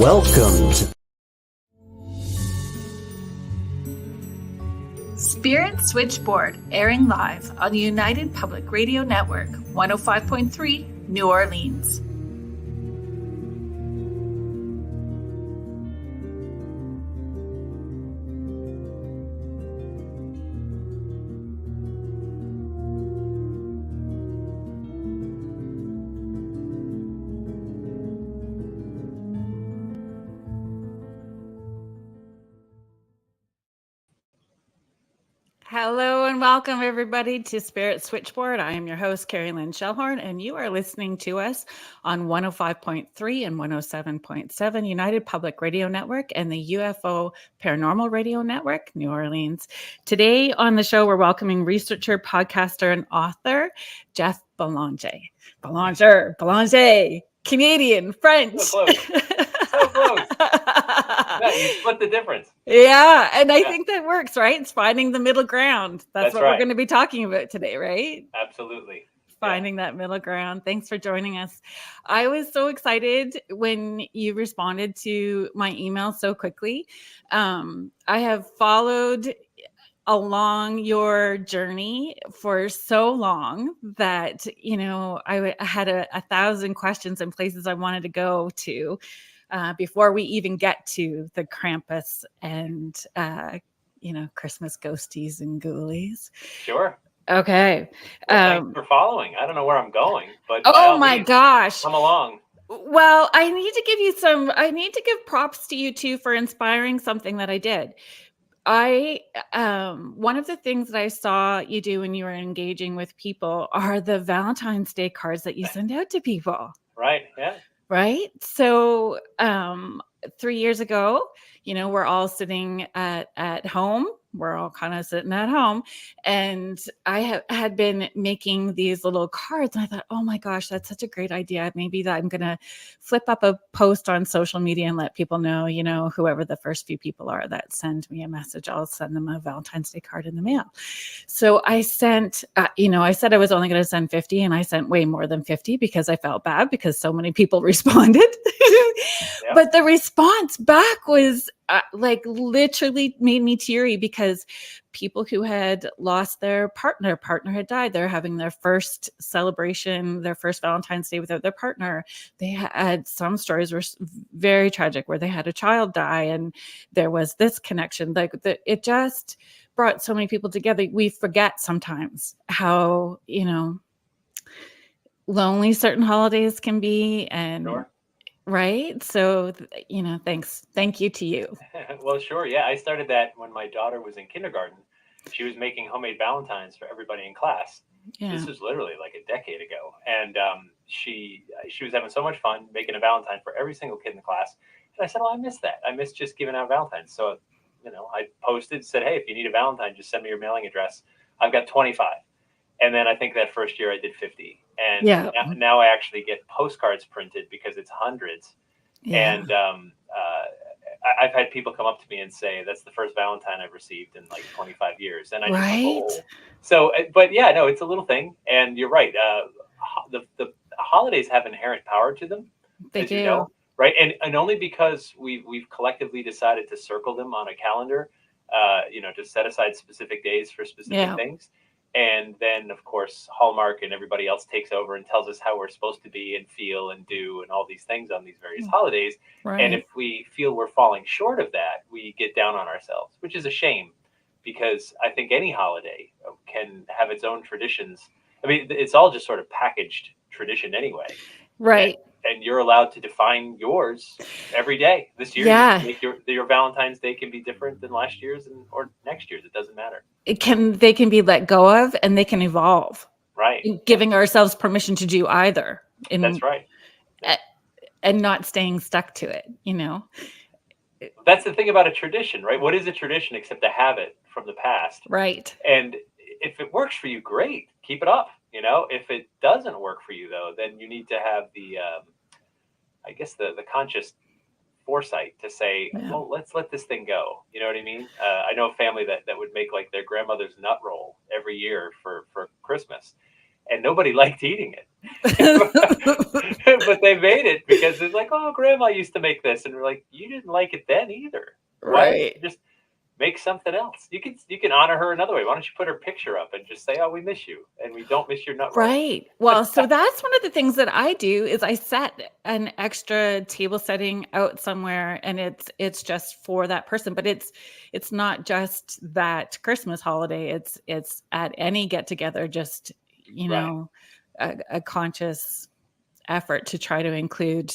Welcome to Spirit Switchboard, airing live on the United Public Radio Network, 105.3, New Orleans. Hello and welcome everybody to Spirit Switchboard. I am your host, Carrie Lynn Shellhorn, and you are listening to us on 105.3 and 107.7 United Public Radio Network and the UFO Paranormal Radio Network, New Orleans. Today on the show, we're welcoming researcher, podcaster, and author, Jeff Belanger. Belanger, Canadian, French. So close. Yeah, you split the difference. Yeah, and I think that works, right? It's finding the middle ground. That's what right. we're going to be talking about today, right? Absolutely. Finding that middle ground. Thanks for joining us. I was so excited when you responded to my email so quickly. I have followed along your journey for so long that, you know, I had a 1,000 questions and places I wanted to go to. Before we even get to the Krampus and, Christmas ghosties and ghoulies. Sure. Okay. Well, thanks for following. I don't know where I'm going, but oh my gosh. Come along. Well, I need to give props to you too for inspiring something that I did. One of the things that I saw you do when you were engaging with people are the Valentine's Day cards that you send out to people. Right. Yeah. Right. So 3 years ago, we're all sitting at home. We're all kind of sitting at home. And I had been making these little cards. And I thought, oh my gosh, that's such a great idea. Maybe that I'm going to flip up a post on social media and let people know, whoever the first few people are that send me a message, I'll send them a Valentine's Day card in the mail. So I sent, I said I was only going to send 50 and I sent way more than 50 because I felt bad because so many people responded. Yep. But the response back was literally made me teary because people who had lost their partner had died. They're having their first celebration, their first Valentine's Day without their partner. They had some stories were very tragic where they had a child die and there was this connection. It just brought so many people together. We forget sometimes how, lonely certain holidays can be. And Sure. right. So, thank you to you. Well, sure. Yeah. I started that when my daughter was in kindergarten. She was making homemade Valentines for everybody in class. Yeah. This was literally like a decade ago. And she was having so much fun making a Valentine for every single kid in the class. And I said, oh, I miss that. I miss just giving out Valentines. So, I posted, said, hey, if you need a Valentine, just send me your mailing address. I've got 25. And then I think that first year I did 50. And now I actually get postcards printed because it's hundreds. Yeah. And I've had people come up to me and say, that's the first Valentine I've received in like 25 years. And I just right. Oh. So, but yeah, no, it's a little thing. And you're right. The holidays have inherent power to them. They do. Right. And only because we've collectively decided to circle them on a calendar, to set aside specific days for specific things. And then, of course, Hallmark and everybody else takes over and tells us how we're supposed to be and feel and do and all these things on these various holidays. Right. And if we feel we're falling short of that, we get down on ourselves, which is a shame because I think any holiday can have its own traditions. I mean, it's all just sort of packaged tradition anyway. Right. And you're allowed to define yours every day. This year, your Valentine's Day can be different than last year's or next year's. It doesn't matter. They can be let go of and they can evolve. Right. Giving ourselves permission to do either. That's right. And not staying stuck to it, That's the thing about a tradition, right? What is a tradition except a habit from the past? Right. And if it works for you, great. Keep it up. If it doesn't work for you, though, then you need to have the conscious foresight to say, well, let's let this thing go. You know what I mean? I know a family that would make like their grandmother's nut roll every year for Christmas, and nobody liked eating it. But they made it because it's like, oh, grandma used to make this, and we're like, you didn't like it then either. Why don't you Right. just make something else? You can honor her another way. Why don't you put her picture up and just say, oh, we miss you, and we don't miss your nut roll. Right. Well, so that's one of the things that I do is I set an extra table setting out somewhere, and it's just for that person. But it's not just that Christmas holiday. It's at any get together, just Right. a conscious effort to try to include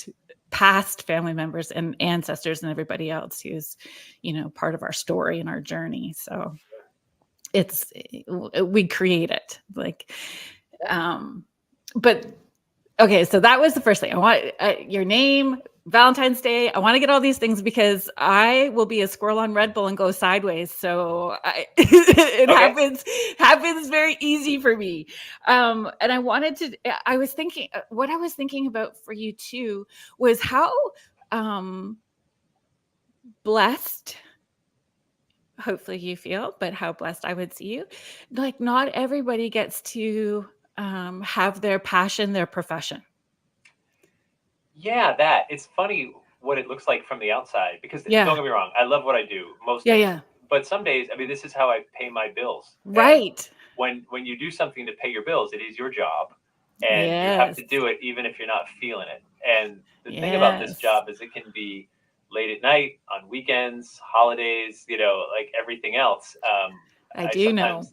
past family members and ancestors and everybody else who's part of our story and our journey. So it's we create it like but okay, so that was the first thing. I want your name, Valentine's Day. I want to get all these things because I will be a squirrel on Red Bull and go sideways. So it happens very easy for me. And I was thinking, what I was thinking about for you too was how blessed, hopefully you feel, but how blessed I would see you. Like not everybody gets to have their passion, their profession. Yeah, that. It's funny what it looks like from the outside because don't get me wrong, I love what I do most days. Yeah. But some days, I mean, this is how I pay my bills. Right. And when you do something to pay your bills, it is your job, and you have to do it even if you're not feeling it. And the thing about this job is it can be late at night, on weekends, holidays, like everything else. I do know.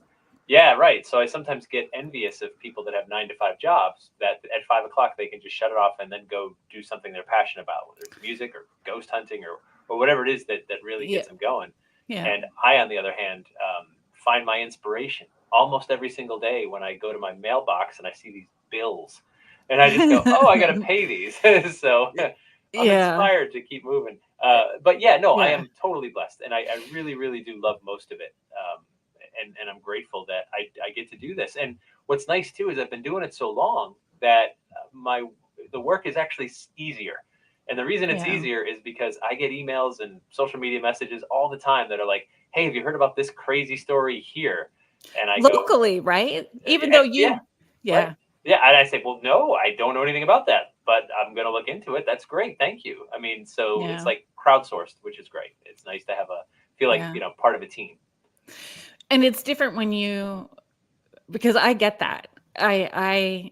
Yeah, right. So I sometimes get envious of people that have 9 to 5 jobs that at 5 o'clock they can just shut it off and then go do something they're passionate about, whether it's music or ghost hunting or whatever it is that really gets them going. Yeah. And I, on the other hand, find my inspiration almost every single day when I go to my mailbox and I see these bills, and I just go, "Oh, I got to pay these." So I'm inspired to keep moving. But yeah, no, I am totally blessed, and I really, really do love most of it. And I'm grateful that I get to do this. And what's nice too is I've been doing it so long that the work is actually easier. And the reason it's easier is because I get emails and social media messages all the time that are like, "Hey, have you heard about this crazy story here?" And I locally, right? Even though you, right. Yeah, and I say, "Well, no, I don't know anything about that, but I'm going to look into it. That's great, thank you." I mean, so it's like crowdsourced, which is great. It's nice to have feel like part of a team. And it's different because I get that. I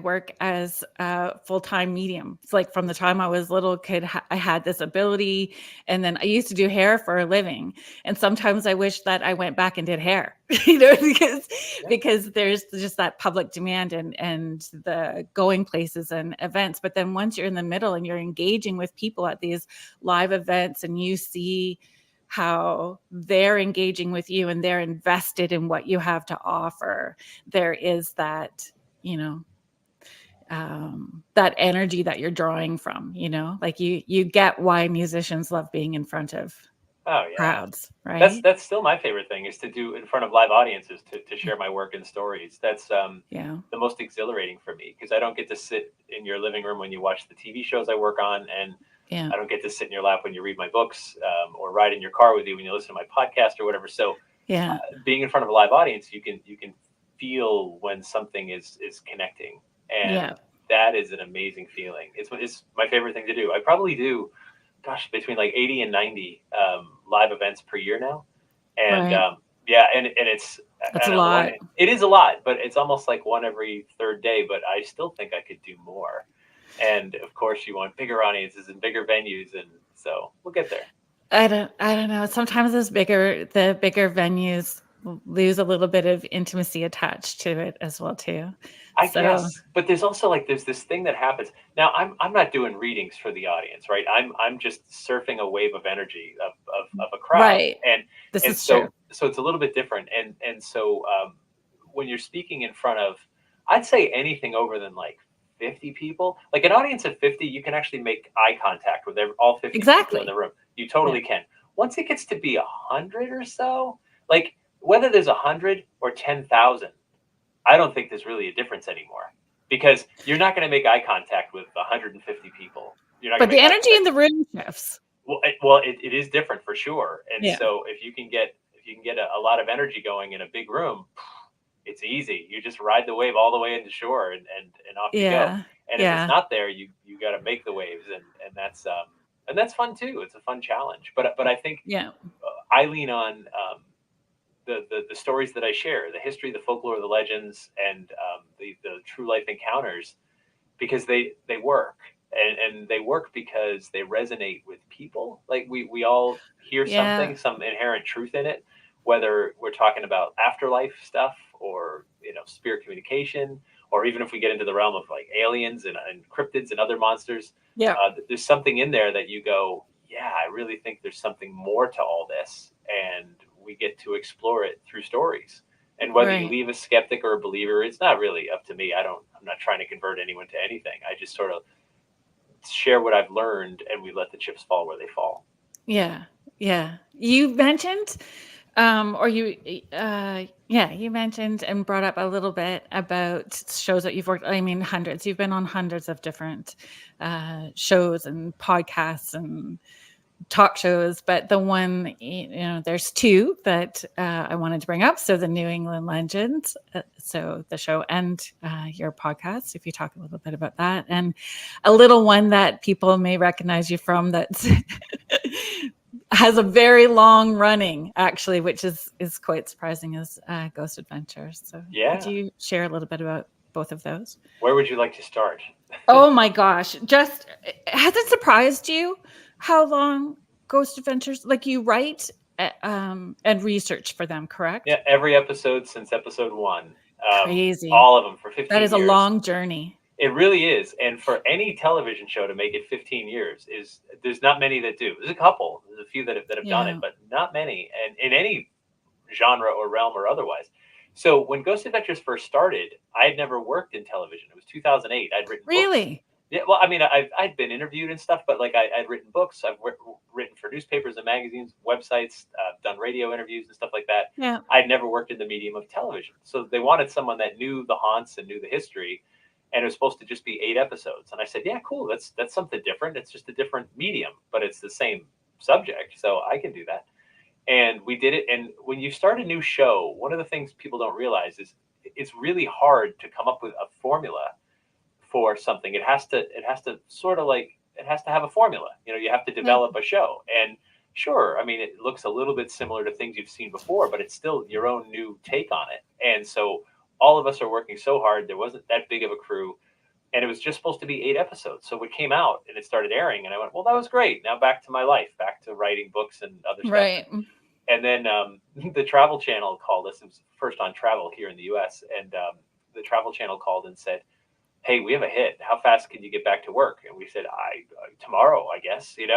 work as a full-time medium. It's like from the time I was little kid, I had this ability, and then I used to do hair for a living. And sometimes I wish that I went back and did hair, because there's just that public demand and the going places and events. But then once you're in the middle and you're engaging with people at these live events, and you see how they're engaging with you and they're invested in what you have to offer, there is that, that energy that you're drawing from, like you get why musicians love being in front of crowds, right? That's still my favorite thing, is to do in front of live audiences, to share my work and stories. That's the most exhilarating for me, because I don't get to sit in your living room when you watch the TV shows I work on, and I don't get to sit in your lap when you read my books, or ride in your car with you when you listen to my podcast or whatever. So being in front of a live audience, you can feel when something is connecting, and that is an amazing feeling. It's my favorite thing to do. I probably do, between like 80 and 90 live events per year now. And and it's a lot. It is a lot, but it's almost like one every third day, but I still think I could do more. And of course you want bigger audiences and bigger venues, and so we'll get there. I don't know. Sometimes the bigger venues lose a little bit of intimacy attached to it as well too. I guess, but there's also there's this thing that happens. Now I'm not doing readings for the audience, right? I'm just surfing a wave of energy of a crowd, right? And true. So it's a little bit different, and so when you're speaking in front of, I'd say anything over than like 50 people, like an audience of 50, you can actually make eye contact with all 50 people in the room. You totally can. Once it gets to be 100 or so, like whether there's 100 or 10,000, I don't think there's really a difference anymore, because you're not going to make eye contact with 150 people. But the energy in the room shifts. Well, it is different for sure. And so if you can get a lot of energy going in a big room, it's easy. You just ride the wave all the way into shore, and off you go. Yeah. And if it's Yeah. not there, you got to make the waves, and that's fun too. It's a fun challenge. But I think Yeah. I lean on the stories that I share, the history, the folklore, the legends, and the true life encounters, because they work, and they work because they resonate with people. Like we all hear Yeah. something, some inherent truth in it, whether we're talking about afterlife stuff, or spirit communication, or even if we get into the realm of like aliens and cryptids and other monsters. Yeah. There's something in there that you go, yeah, I really think there's something more to all this, and we get to explore it through stories. And whether you Right. leave a skeptic or a believer, it's not really up to me. I'm not trying to convert anyone to anything. I just sort of share what I've learned, and we let the chips fall where they fall. Yeah. Yeah. You mentioned, or you mentioned and brought up a little bit about shows that you've worked. I mean, hundreds. You've been on hundreds of different shows and podcasts and talk shows, but the one, there's two that I wanted to bring up. So the New England Legends, so the show and your podcast, if you talk a little bit about that, and a little one that people may recognize you from that's has a very long running, actually, which is quite surprising, is Ghost Adventures. So could Yeah. you share a little bit about both of those? Where would you like to start? Oh my gosh. Just has it surprised you how long Ghost Adventures, like you write and research for them, correct? Yeah, every episode since episode one, Crazy. all of them for That 15 is a years. long journey. It really is. And for any television show to make it 15 years, there's not many that do. There's a couple, there's a few that have done it, Yeah. but not many, and in any genre or realm or otherwise. So when Ghost Adventures first started, I had never worked in television. It was 2008. I'd written books. Really? Yeah, well, I mean, I'd been interviewed and stuff, but like I'd written books. I've written for newspapers and magazines, websites, done radio interviews and stuff like that. Yeah. I'd never worked in the medium of television. So they wanted someone that knew the haunts and knew the history, and it was supposed to just be 8 episodes. And I said, yeah, cool. That's something different. It's just a different medium, but it's the same subject, so I can do that. And we did it. And when you start a new show, one of the things people don't realize is it's really hard to come up with a formula for something. It has to sort of like, it has to have a formula. You have to Yeah. develop a show. And sure, I mean, it looks a little bit similar to things you've seen before, but it's still your own new take on it. And so all of us are working so hard. There wasn't that big of a crew, and it was just supposed to be 8 episodes. So it came out and it started airing, and I went, well, that was great. Now back to my life, back to writing books and other stuff. Right. And then the Travel Channel called us. It was first on travel here in the U.S. And the Travel Channel called and said, hey, we have a hit. How fast can you get back to work? And we said, tomorrow, I guess, and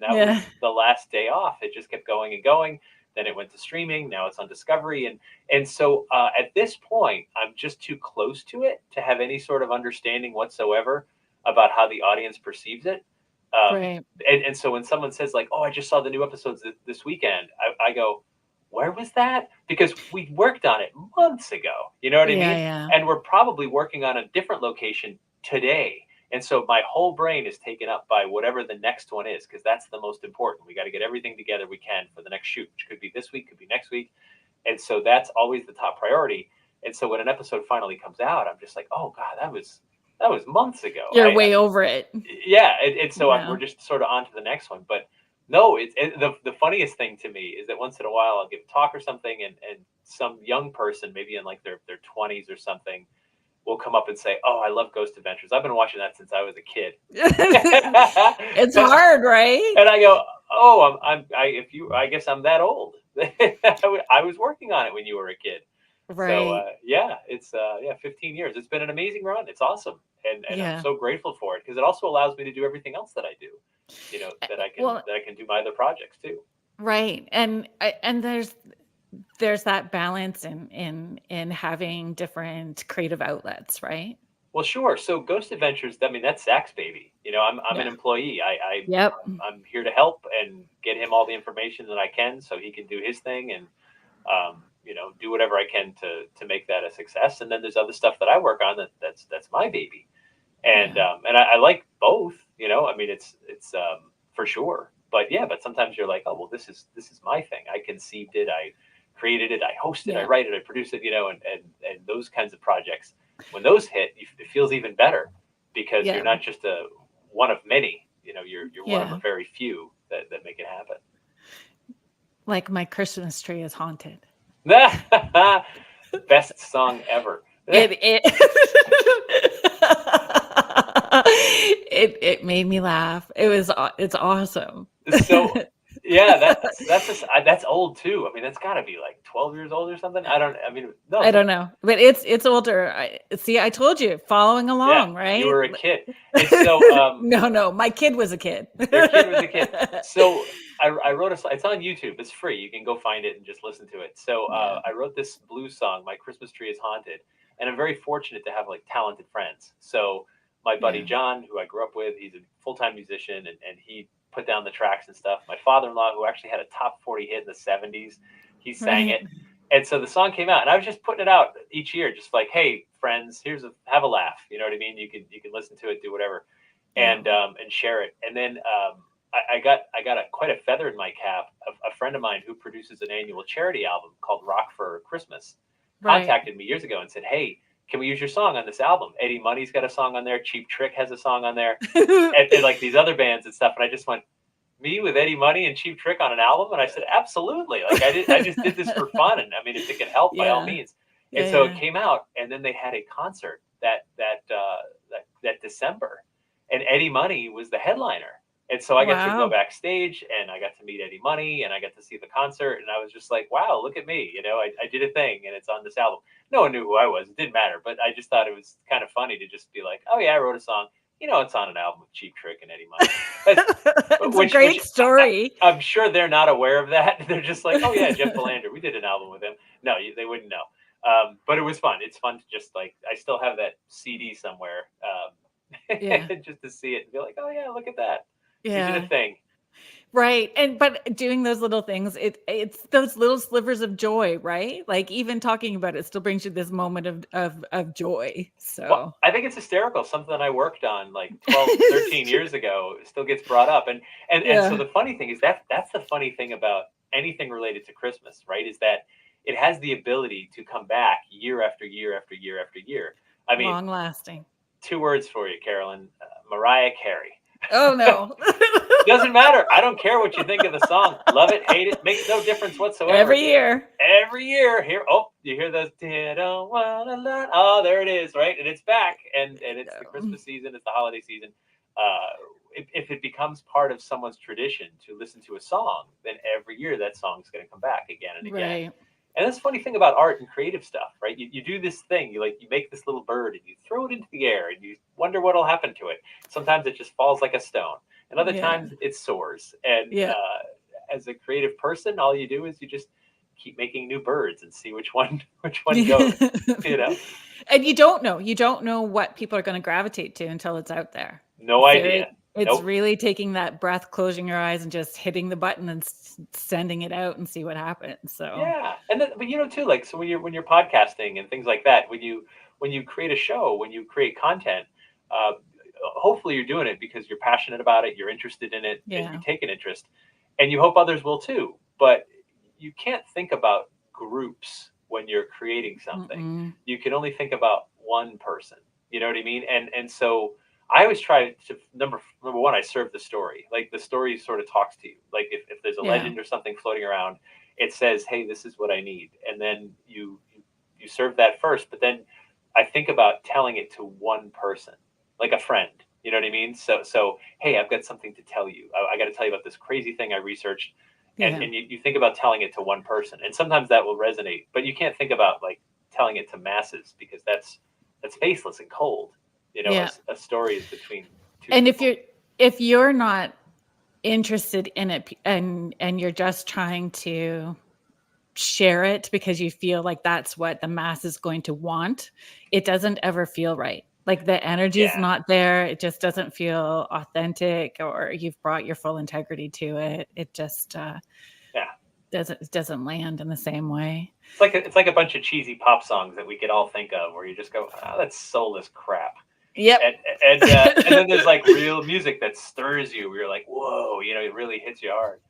that was Yeah. the last day off. It just kept going and going. Then it went to streaming. Now it's on Discovery. And so at this point, I'm just too close to it to have any sort of understanding whatsoever about how the audience perceives it. Right. And so when someone says like, oh, I just saw the new episodes this weekend, I go, where was that? Because we worked on it months ago. You know what I Yeah. mean? Yeah. And we're probably working on a different location today. And so my whole brain is taken up by whatever the next one is, because that's the most important. We got to get everything together we can for the next shoot, which could be this week, could be next week. And so that's always the top priority. And so when an episode finally comes out, I'm just like, oh God, that was months ago. You're way over it. Yeah. And so Yeah. we're just sort of on to the next one. But no, the funniest thing to me is that once in a while I'll give a talk or something, and some young person, maybe in like their 20s or something, will come up and say, oh, I love Ghost Adventures. I've been watching that since I was a kid. It's hard, right? And I go, oh, I guess I'm that old. I was working on it when you were a kid. Right. So yeah, it's 15 years. It's been an amazing run. It's awesome, and I'm so grateful for it, because it also allows me to do everything else that I do. That I can do my other projects too. Right. And there's that balance in having different creative outlets, right? Well, sure. So Ghost Adventures, I mean, that's Zach's baby. I'm an Yeah. employee. Yep. I'm here to help and get him all the information that I can, so he can do his thing, and do whatever I can to make that a success. And then there's other stuff that I work on that's my baby, and I like both. I mean, it's for sure. But sometimes you're like, oh well, this is my thing. I conceived it. I created it, I host it, I write it, I produce it, and those kinds of projects. When those hit, it feels even better because you're not just one of many. You're one of a very few that make it happen. Like my Christmas tree is haunted. Best song ever. It made me laugh. It's awesome. So yeah, that's old too. I mean, that's got to be like 12 years old or something. I don't know, but it's older. I told you, following along, right? You were a kid. And so no, my kid was a kid. Your kid was a kid. So I wrote it's on YouTube. It's free. You can go find it and just listen to it. So I wrote this blues song, My Christmas Tree is Haunted. And I'm very fortunate to have like talented friends. So my buddy John, who I grew up with, he's a full-time musician and he put down the tracks and stuff. My father-in-law, who actually had a top 40 hit in the 70s, he sang it. And so the song came out and I was just putting it out each year, just like, hey, friends, have a laugh. You know what I mean? You can listen to it, do whatever, and share it. And then I got quite a feather in my cap. A friend of mine who produces an annual charity album called Rock for Christmas contacted me years ago and said, hey, can we use your song on this album? Eddie Money's got a song on there. Cheap Trick has a song on there, and like these other bands and stuff. And I just went, me with Eddie Money and Cheap Trick on an album? And I said, absolutely. Like I just did this for fun. And I mean, if it can help, by all means. And so it came out, and then they had a concert that December, and Eddie Money was the headliner. And so I got to go backstage, and I got to meet Eddie Money, and I got to see the concert, and I was just like, wow, look at me. I did a thing, and it's on this album. No one knew who I was. It didn't matter, but I just thought it was kind of funny to just be like, oh, yeah, I wrote a song. It's on an album with Cheap Trick and Eddie Money. It's a great story. I'm sure they're not aware of that. They're just like, oh, yeah, Jeff Belanger. We did an album with him. No, they wouldn't know. But it was fun. It's fun to just like, I still have that CD somewhere just to see it and be like, oh, yeah, look at that. Yeah. You did a thing. Right. But doing those little things, it's those little slivers of joy, right? Like even talking about it still brings you this moment of joy. So well, I think it's hysterical. Something that I worked on like 12, 13 years ago still gets brought up. And so the funny thing is that's the funny thing about anything related to Christmas, right? Is that it has the ability to come back year after year after year after year. I mean, long lasting. 2 words for you, Carolyn. Mariah Carey. Oh no. Doesn't matter. I don't care what you think of the song. Love it, hate it, makes no difference whatsoever. Every year. Here, you hear those oh, there it is, right? And it's back, and it's the Christmas season, it's the holiday season. If it becomes part of someone's tradition to listen to a song, then every year that song is going to come back again and again. Right. And that's the funny thing about art and creative stuff, right? You do this thing, you make this little bird and you throw it into the air and you wonder what'll happen to it. Sometimes it just falls like a stone, and other times it soars. And as a creative person, all you do is you just keep making new birds and see which one goes. And you don't know what people are going to gravitate to until it's out there. No idea. It's really taking that breath, closing your eyes, and just hitting the button and sending it out and see what happens. So yeah, and then, but too, like, so when you're podcasting and things like that, when you create a show, when you create content, hopefully you're doing it because you're passionate about it, you're interested in it, and you take an interest, and you hope others will too. But you can't think about groups when you're creating something. Mm-mm. You can only think about one person. You know what I mean? And so I always try to number one, I serve the story. Like the story sort of talks to you. Like if there's a legend or something floating around, it says, hey, this is what I need. And then you serve that first, but then I think about telling it to one person, like a friend. You know what I mean? So hey, I've got something to tell you. I got to tell you about this crazy thing I researched. And you think about telling it to one person, and sometimes that will resonate, but you can't think about like telling it to masses because that's faceless and cold. A story is between two and people. if you're not interested in it and you're just trying to share it because you feel like that's what the mass is going to want, it doesn't ever feel right. Like the energy is not there. It just doesn't feel authentic, or you've brought your full integrity to it. It just doesn't land in the same way. It's like a bunch of cheesy pop songs that we could all think of, where you just go, oh, that's soulless crap. Yep. And then there's like real music that stirs you, where you're like, whoa, it really hits you hard.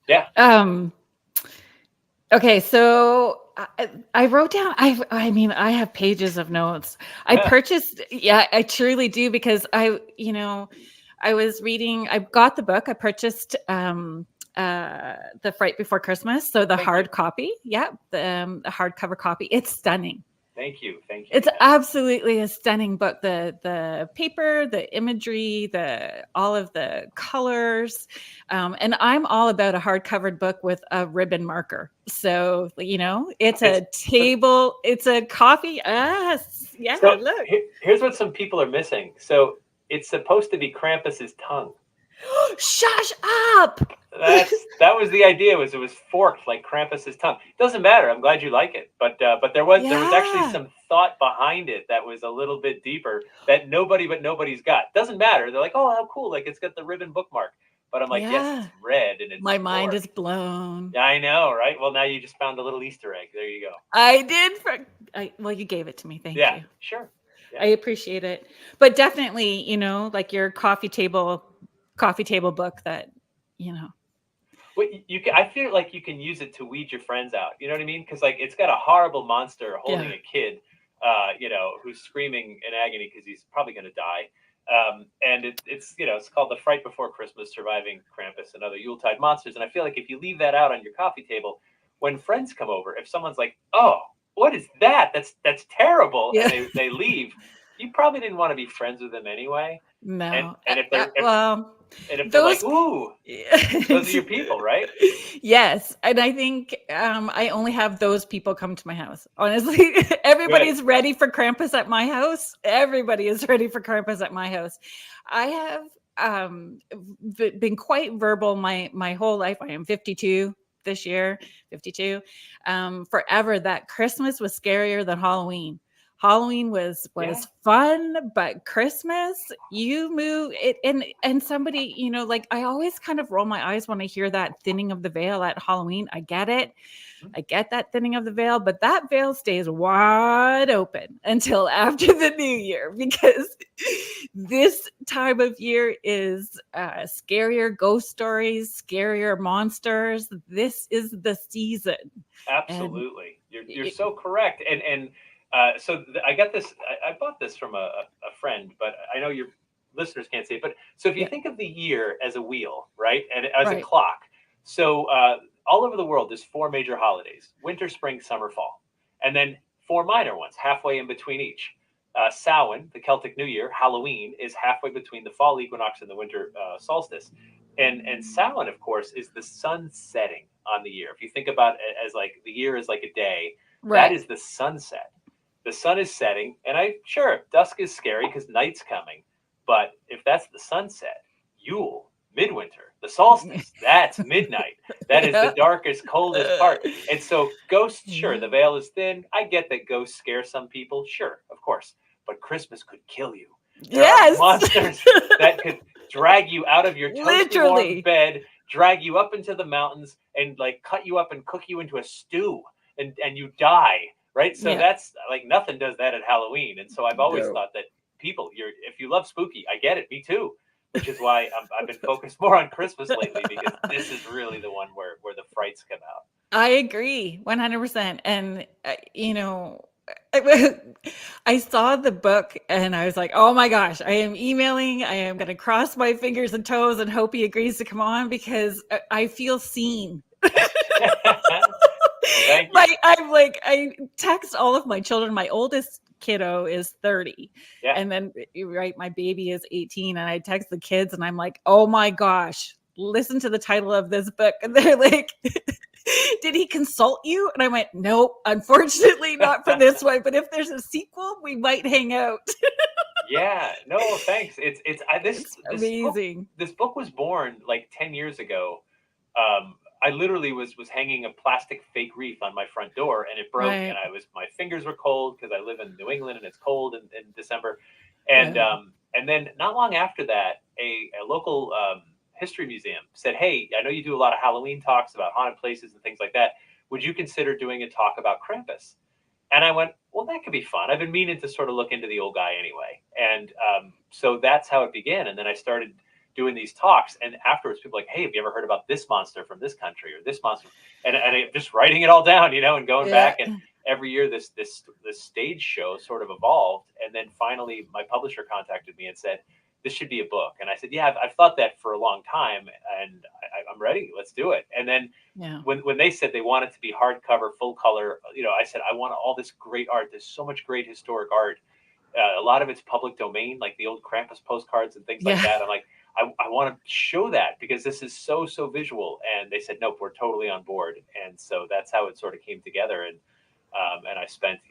Yeah. Okay, so I wrote down. I mean, I have pages of notes. I purchased. Yeah, I truly do because I was reading. I got the book. I purchased the Fright Before Christmas, so the Thank you. hard copy. Yeah, the hardcover copy. It's stunning. Thank you. Thank you. It's absolutely a stunning book. The paper, the imagery, the all of the colors, and I'm all about a hardcover book with a ribbon marker. So it's a table, it's a coffee. Yeah, So look. here's what some people are missing. So it's supposed to be Krampus's tongue. Shush up. That was the idea. Was it was forked like Krampus's tongue? Doesn't matter. I'm glad you like it, but there was actually Yeah. some thought behind it that was a little bit deeper that nobody's got. Doesn't matter. They're like, oh, how cool! Like it's got the ribbon bookmark. But I'm like, yes, it's Yeah. red and it's My mind is forked. blown. Yeah, I know, right? Well, now you just found a little Easter egg. There you go. I did. Well, you gave it to me. Thank Yeah, you. sure. I Yeah. appreciate it. But definitely, like your coffee table book that, you know. Well, I feel like you can use it to weed your friends out. You know what I mean? Because like it's got a horrible monster holding Yeah. a kid, who's screaming in agony because he's probably going to die. And it's called the Fright Before Christmas: Surviving Krampus and Other Yuletide Monsters. And I feel like if you leave that out on your coffee table, when friends come over, if someone's like, "Oh, what is that? That's terrible," and Yeah. they leave, you probably didn't want to be friends with them anyway. And No. and if they're if Well, and if they're like, those "Ooh," those are your people, right? Yes, and I think I only have those people come to my house. Honestly, Good. everybody's ready for Krampus at my house. Everybody is ready for Krampus at my house. I have been quite verbal my whole life. I am 52 this year, 52. Forever that Christmas was scarier than Halloween. Halloween Yeah. was fun, but Christmas, you move it, and somebody, like I always kind of roll my eyes when I hear that thinning of the veil at Halloween. I get it. I get that thinning of the veil, but that veil stays wide open until after the new year because this time of year is scarier ghost stories, scarier monsters. This is the season. And Absolutely, you're it, so correct. And I got this. I bought this from a friend, but I know your listeners can't see it. But so if you yeah, think of the year as a wheel, right, and as a right. clock, so all over the world there's four major holidays: winter, spring, summer, fall, and then four minor ones halfway in between each. Samhain, the Celtic New Year, Halloween is halfway between the fall equinox and the winter solstice. And Samhain, of course, is the sun setting on the year. If you think about it as like the year is like a day, that Right. is the sunset. The sun is setting, and dusk is scary because night's coming. But if that's the sunset, Yule, midwinter, the solstice, that's midnight. That is the Yeah. darkest, coldest part. And so ghosts, sure, Yeah. the veil is thin. I get that ghosts scare some people, sure, of course. But Christmas could kill you. There are Yes. monsters that could drag you out of your toasty warm Literally. bed, drag you up into the mountains, and like cut you up and cook you into a stew, and you die, right? So Yeah. that's like nothing does that at Halloween. And so I've always No. thought that if you love spooky, I get it, me too. Which is why I've been focused more on Christmas lately because this is really the one where the frights come out. I agree 100%. And, I I saw the book and I was like, oh my gosh, I am emailing. I am going to cross my fingers and toes and hope he agrees to come on because I feel seen. Well, thank you. I text all of my children. My oldest kiddo is 30. Yeah. And then right, my baby is 18. And I text the kids and I'm like, oh my gosh, listen to the title of this book. And they're like, did he consult you? And I went, nope, unfortunately not for this one. But if there's a sequel, we might hang out. Yeah, no, thanks. It's amazing. This book was born like 10 years ago. I literally was hanging a plastic fake wreath on my front door and it broke and Right. my fingers were cold because I live in New England and it's cold in December. Yeah. And then not long after that, a local history museum said, "Hey, I know you do a lot of Halloween talks about haunted places and things like that. Would you consider doing a talk about Krampus?" And I went, well, that could be fun. I've been meaning to sort of look into the old guy anyway. And so that's how it began. And then I started doing these talks, and afterwards people are like, hey, have you ever heard about this monster from this country or this monster? And I'm just writing it all down, and going back, and every year this stage show sort of evolved, and then finally my publisher contacted me and said, this should be a book. And I said, yeah, I've thought that for a long time, and I'm ready. Let's do it. And then when they said they want it to be hardcover, full color, I said, I want all this great art. There's so much great historic art. A lot of it's public domain, like the old Krampus postcards and things like that. I'm like, I want to show that because this is so visual. And they said, nope, we're totally on board. And so that's how it sort of came together. And I spent,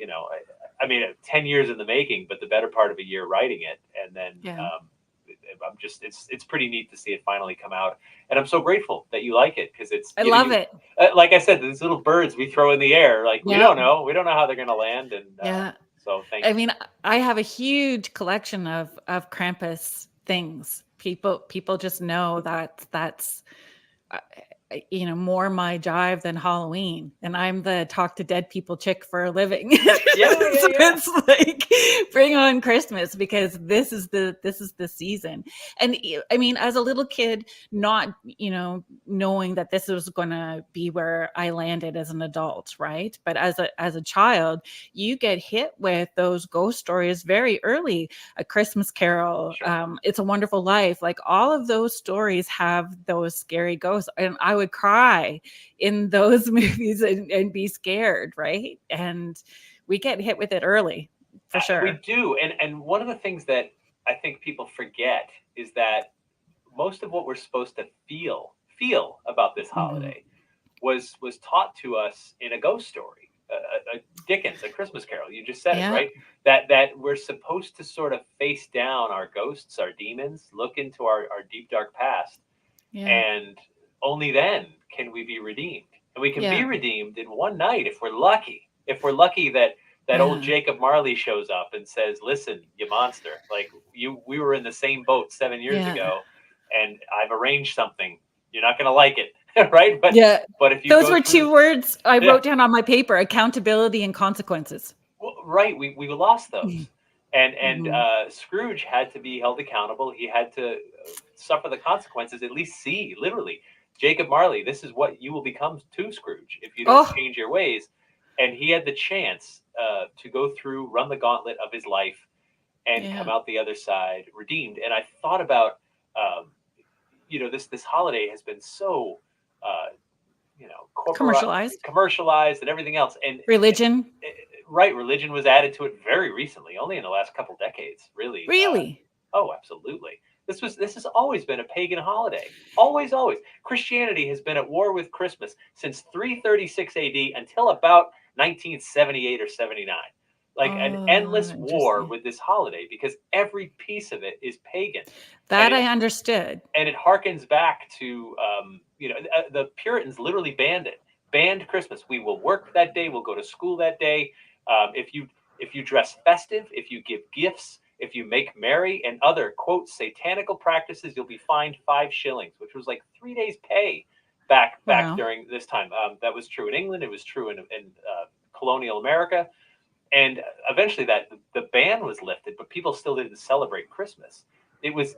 10 years in the making, but the better part of a year writing it. And then I'm just, it's pretty neat to see it finally come out. And I'm so grateful that you like it, because it's, I love it. Like I said, these little birds we throw in the air, like we don't know how they're going to land. And so thank you. I mean, I have a huge collection of Krampus things. People just know that's more my jive than Halloween, and I'm the talk to dead people chick for a living. It's like, bring on Christmas, because this is the season. And I mean, as a little kid, not knowing that this was going to be where I landed as an adult, right? But as a child, you get hit with those ghost stories very early. A Christmas Carol, It's a Wonderful Life, like all of those stories have those scary ghosts, and I would cry in those movies and be scared, right? And we get hit with it early, for sure. We do. And one of the things that I think people forget is that most of what we're supposed to feel about this holiday was taught to us in a ghost story, a Dickens, A Christmas Carol. You just said it, right? That we're supposed to sort of face down our ghosts, our demons, look into our deep, dark past, and only then can we be redeemed. And we can be redeemed in one night if we're lucky. If we're lucky that old Jacob Marley shows up and says, listen, you monster, like we were in the same boat 7 years ago, and I've arranged something. You're not going to like it, right? But if you those were two words I wrote down on my paper: accountability and consequences. Well, right. We lost those. And Scrooge had to be held accountable. He had to suffer the consequences, at least see, literally, Jacob Marley, this is what you will become to Scrooge if you don't change your ways. And he had the chance to go through, run the gauntlet of his life, and come out the other side redeemed. And I thought about, this holiday has been so, commercialized and everything else. And religion. Religion was added to it very recently, only in the last couple decades, really. Really? Oh, absolutely. This has always been a pagan holiday. Always. Christianity has been at war with Christmas since 336 AD until about 1978 or 79. Like an endless war with this holiday, because every piece of it is pagan. That I understood. And it harkens back to, the Puritans literally banned Christmas. We will work that day. We'll go to school that day. If you dress festive, if you give gifts, if you make merry, and other, quote, satanical practices, you'll be fined 5 shillings, which was like 3 days' pay back during this time. That was true in England. It was true in colonial America. And eventually the ban was lifted, but people still didn't celebrate Christmas. It was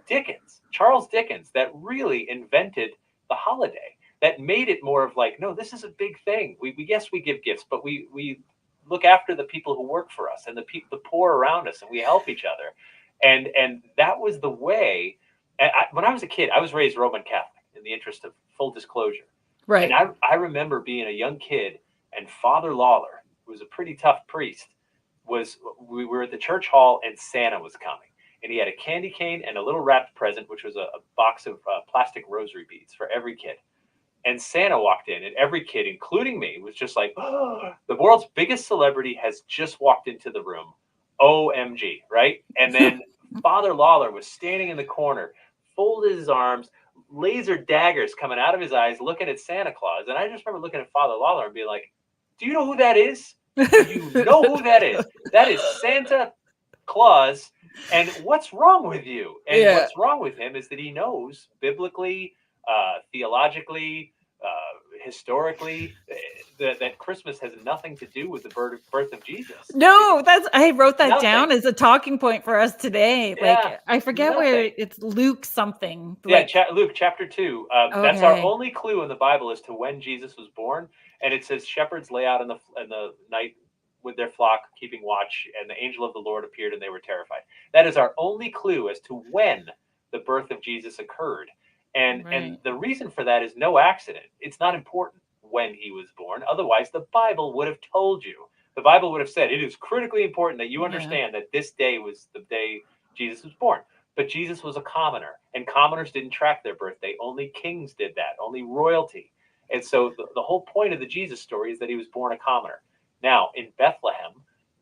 Charles Dickens, that really invented the holiday, that made it more of like, no, this is a big thing. We give gifts, but we look after the people who work for us and the poor around us, and we help each other. And that was the way. And when I was a kid, I was raised Roman Catholic, in the interest of full disclosure. Right. And I remember being a young kid, and Father Lawler, who was a pretty tough priest, we were at the church hall, and Santa was coming. And he had a candy cane and a little wrapped present, which was a box of plastic rosary beads for every kid. And Santa walked in, and every kid, including me, was just like, oh, the world's biggest celebrity has just walked into the room. OMG, right? And then Father Lawler was standing in the corner, folded his arms, laser daggers coming out of his eyes, looking at Santa Claus. And I just remember looking at Father Lawler and being like, do you know who that is? Do you know who that is? That is Santa Claus. And what's wrong with you? And what's wrong with him is that he knows biblically, theologically, historically, that Christmas has nothing to do with the birth of Jesus. No, I wrote that Nothing. down as a talking point for us today. Yeah, Like, I forget where it's Luke something. Yeah, Like, Luke chapter 2. That's our only clue in the Bible as to when Jesus was born. And it says shepherds lay out in the night with their flock, keeping watch, and the angel of the Lord appeared, and they were terrified. That is our only clue as to when the birth of Jesus occurred. And the reason for that is no accident. It's not important when he was born. Otherwise, the Bible would have told you. The Bible would have said it is critically important that you understand that this day was the day Jesus was born. But Jesus was a commoner, and commoners didn't track their birthday. Only kings did that, only royalty. And so the whole point of the Jesus story is that he was born a commoner. Now, in Bethlehem,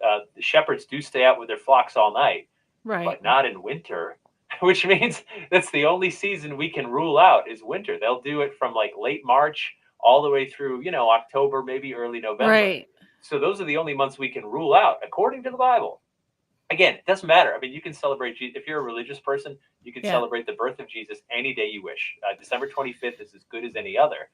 the shepherds do stay out with their flocks all night, but not in winter, which means that's the only season we can rule out is winter. They'll do it from like late March all the way through, October, maybe early November. Right. So those are the only months we can rule out, according to the Bible. Again, it doesn't matter. I mean, you can celebrate, if you're a religious person, you can celebrate the birth of Jesus any day you wish. December 25th is as good as any other.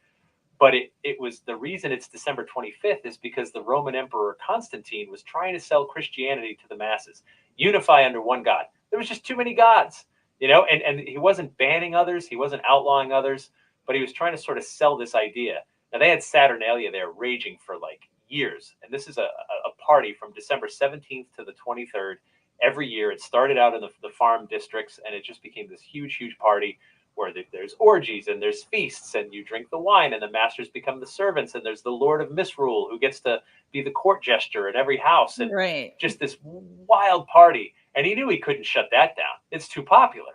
But it was the reason it's December 25th is because the Roman Emperor Constantine was trying to sell Christianity to the masses, unify under one God. There was just too many gods, and he wasn't banning others. He wasn't outlawing others, but he was trying to sort of sell this idea. Now, they had Saturnalia there raging for like years. And this is a party from December 17th to the 23rd every year. It started out in the farm districts, and it just became this huge, huge party where there's orgies and there's feasts, and you drink the wine, and the masters become the servants, and there's the Lord of Misrule who gets to be the court jester in every house, and just this wild party. And he knew he couldn't shut that down. It's too popular,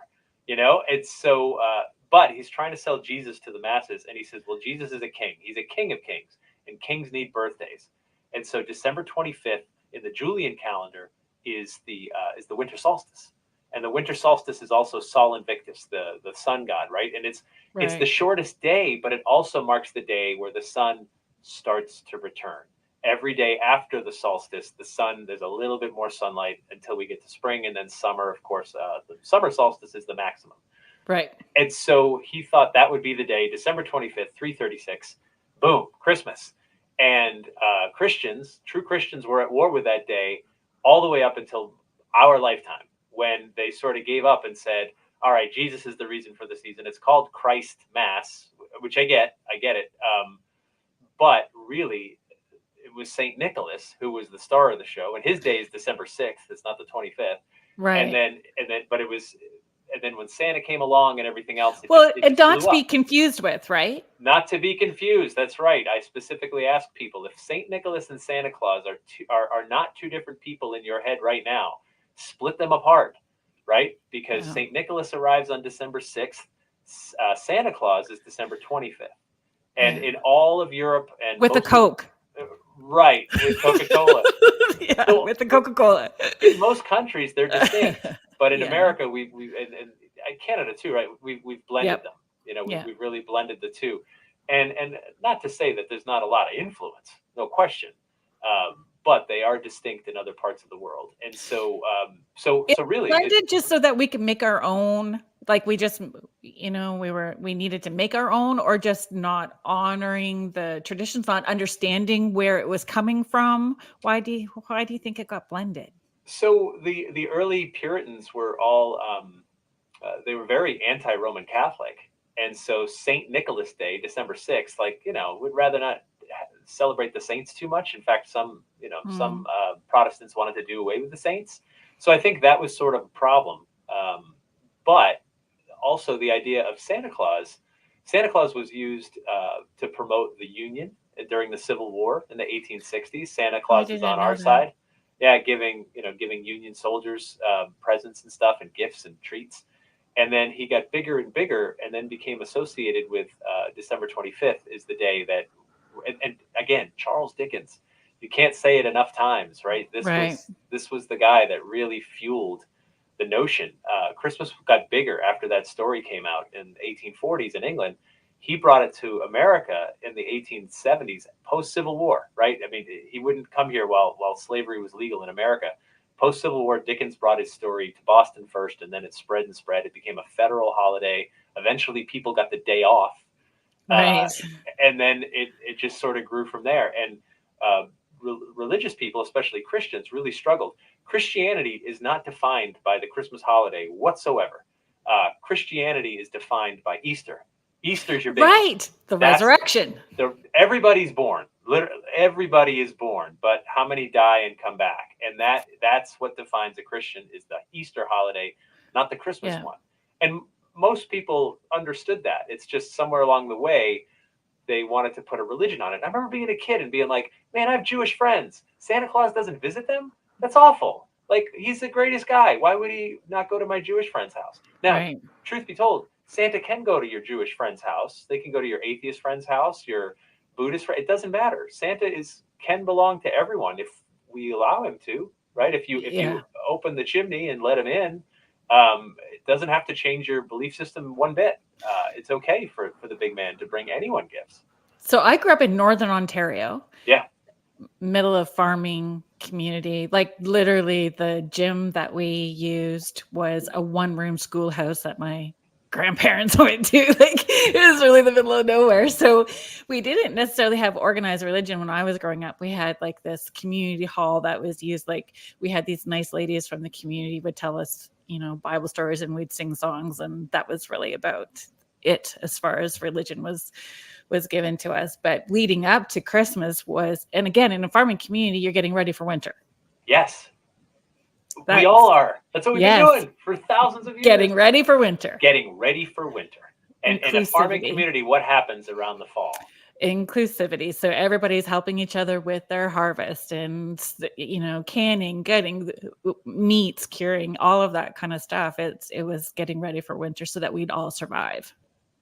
It's so, but he's trying to sell Jesus to the masses, and he says, well, Jesus is a king. He's a king of kings, and kings need birthdays. And so December 25th in the Julian calendar is the winter solstice. And the winter solstice is also Sol Invictus, the sun god, right? And it's the shortest day, but it also marks the day where the sun starts to return. Every day after the solstice, there's a little bit more sunlight until we get to spring, and then summer, of course. The summer solstice is the maximum. Right. And so he thought that would be the day, December 25th, 336, boom, Christmas. And true Christians were at war with that day all the way up until our lifetime, when they sort of gave up and said, all right, Jesus is the reason for the season. It's called Christ Mass, which I get it. But really, it was St. Nicholas who was the star of the show, and his day is December 6th. It's not the 25th. Right. And then when Santa came along and everything else, and not to be confused with, right? Not to be confused. That's right. I specifically asked people, if St. Nicholas and Santa Claus are not two different people in your head right now, split them apart, right? Because St. Nicholas arrives on December 6th. Santa Claus is December 25th. And in all of Europe and with a Coke. Right, with Coca-Cola. With the Coca-Cola. In most countries, they're distinct. But in America, we and Canada too, right? We've blended them. We've really blended the two. And not to say that there's not a lot of influence, no question. But they are distinct in other parts of the world. And so really blended just so that we can make our own, like we just, we needed to make our own, or just not honoring the traditions, not understanding where it was coming from. Why do you think it got blended? So the early Puritans were all, they were very anti-Roman Catholic. And so St. Nicholas Day, December 6th, would rather not celebrate the saints too much. In fact, some Protestants wanted to do away with the saints. So I think that was sort of a problem. But also the idea of Santa Claus. Santa Claus was used to promote the Union during the Civil War in the 1860s. Santa Claus was on our side. Yeah, giving Union soldiers presents and stuff and gifts and treats. And then he got bigger and bigger, and then became associated with December 25th is the day that, and again, Charles Dickens. You can't say it enough times, right? This was the guy that really fueled the notion. Christmas got bigger after that story came out in the 1840s in England. He brought it to America in the 1870s, post-Civil War, right? I mean, he wouldn't come here while slavery was legal in America. Post-Civil War, Dickens brought his story to Boston first, and then it spread and spread. It became a federal holiday. Eventually, people got the day off. Right. And then it just sort of grew from there. And religious people, especially Christians, really struggled. Christianity is not defined by the Christmas holiday whatsoever. Christianity is defined by Easter. Easter's your big one. Right. The resurrection. Everybody's born. Literally, everybody is born, but how many die and come back? And that's what defines a Christian, is the Easter holiday, not the Christmas one. And most people understood that. It's just somewhere along the way they wanted to put a religion on it. I remember being a kid and being like, man, I have Jewish friends. Santa Claus doesn't visit them? That's awful. Like, he's the greatest guy. Why would he not go to my Jewish friend's house? Now, truth be told, Santa can go to your Jewish friend's house. They can go to your atheist friend's house, your Buddhist friend. It doesn't matter. Santa can belong to everyone if we allow him to, right? If you open the chimney and let him in, it doesn't have to change your belief system one bit. It's okay for the big man to bring anyone gifts. So I grew up in Northern Ontario. Yeah. Middle of farming community. Like, literally the gym that we used was a one-room schoolhouse that my grandparents went to. Like, it was really the middle of nowhere. So we didn't necessarily have organized religion when I was growing up. We had like this community hall that was used. Like, we had these nice ladies from the community would tell us, Bible stories, and we'd sing songs, and that was really about it as far as religion was given to us. But leading up to Christmas was, and again, in a farming community, you're getting ready for winter. Yes. We all are. That's what we've been doing for thousands of years. Getting ready for winter. And in a farming community, what happens around the fall? Inclusivity. So everybody's helping each other with their harvest, and canning, getting meats, curing, all of that kind of stuff. It was getting ready for winter so that we'd all survive.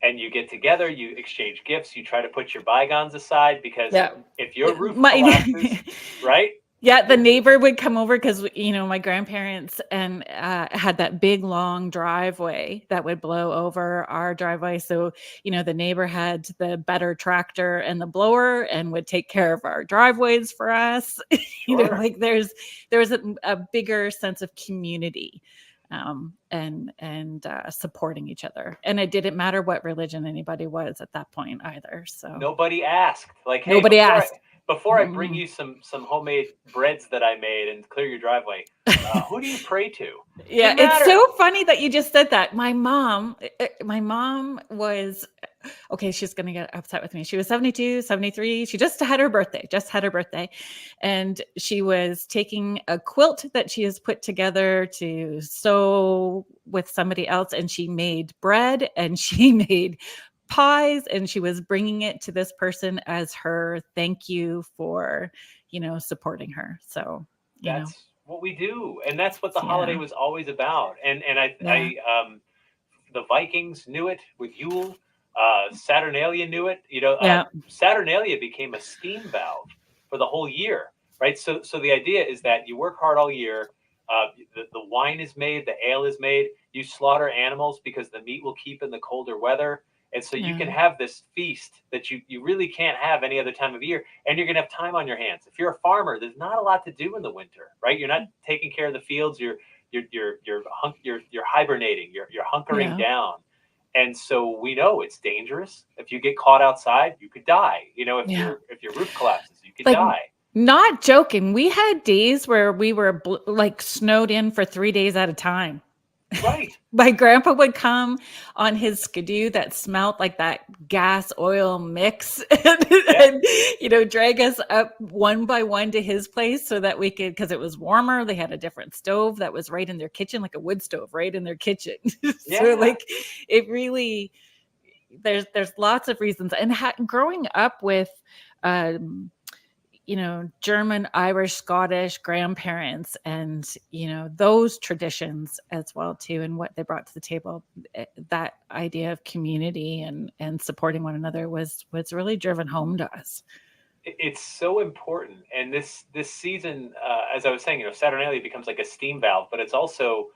And you get together, you exchange gifts, you try to put your bygones aside, because if your roof collapses, right? Yeah, the neighbor would come over because, my grandparents had that big, long driveway that would blow over our driveway. So, the neighbor had the better tractor and the blower and would take care of our driveways for us. Sure. There was a bigger sense of community and supporting each other. And it didn't matter what religion anybody was at that point either. So nobody asked. Like, hey, nobody asked. Before I bring you some homemade breads that I made and clear your driveway, who do you pray to? Yeah, it's so funny that you just said that. My mom was, okay, she's going to get upset with me. She was 72, 73. She just had her birthday. And she was taking a quilt that she has put together to sew with somebody else. And she made bread and she made pies, and she was bringing it to this person as her thank you for, supporting her. So that's what we do, and that's what the holiday was always about. And I the Vikings knew it with Yule. Saturnalia knew it. Saturnalia became a steam valve for the whole year, right? So the idea is that you work hard all year. The wine is made, the ale is made. You slaughter animals because the meat will keep in the colder weather. And so you can have this feast that you really can't have any other time of year, and you're going to have time on your hands. If you're a farmer, there's not a lot to do in the winter, right? You're not taking care of the fields. You're hibernating. You're hunkering down. And so we know it's dangerous. If you get caught outside, you could die. If your roof collapses, you could die. Not joking. We had days where we were snowed in for 3 days at a time. Right. My grandpa would come on his skidoo that smelled like that gas oil mix and drag us up one by one to his place so that we could, because it was warmer. They had a different stove that was right in their kitchen, like a wood stove right in their kitchen. So it really, there's lots of reasons. And growing up with, German, Irish, Scottish grandparents and, those traditions as well too. And what they brought to the table, that idea of community and supporting one another was really driven home to us. It's so important. And this season, as I was saying, Saturnalia becomes like a steam valve, but it's also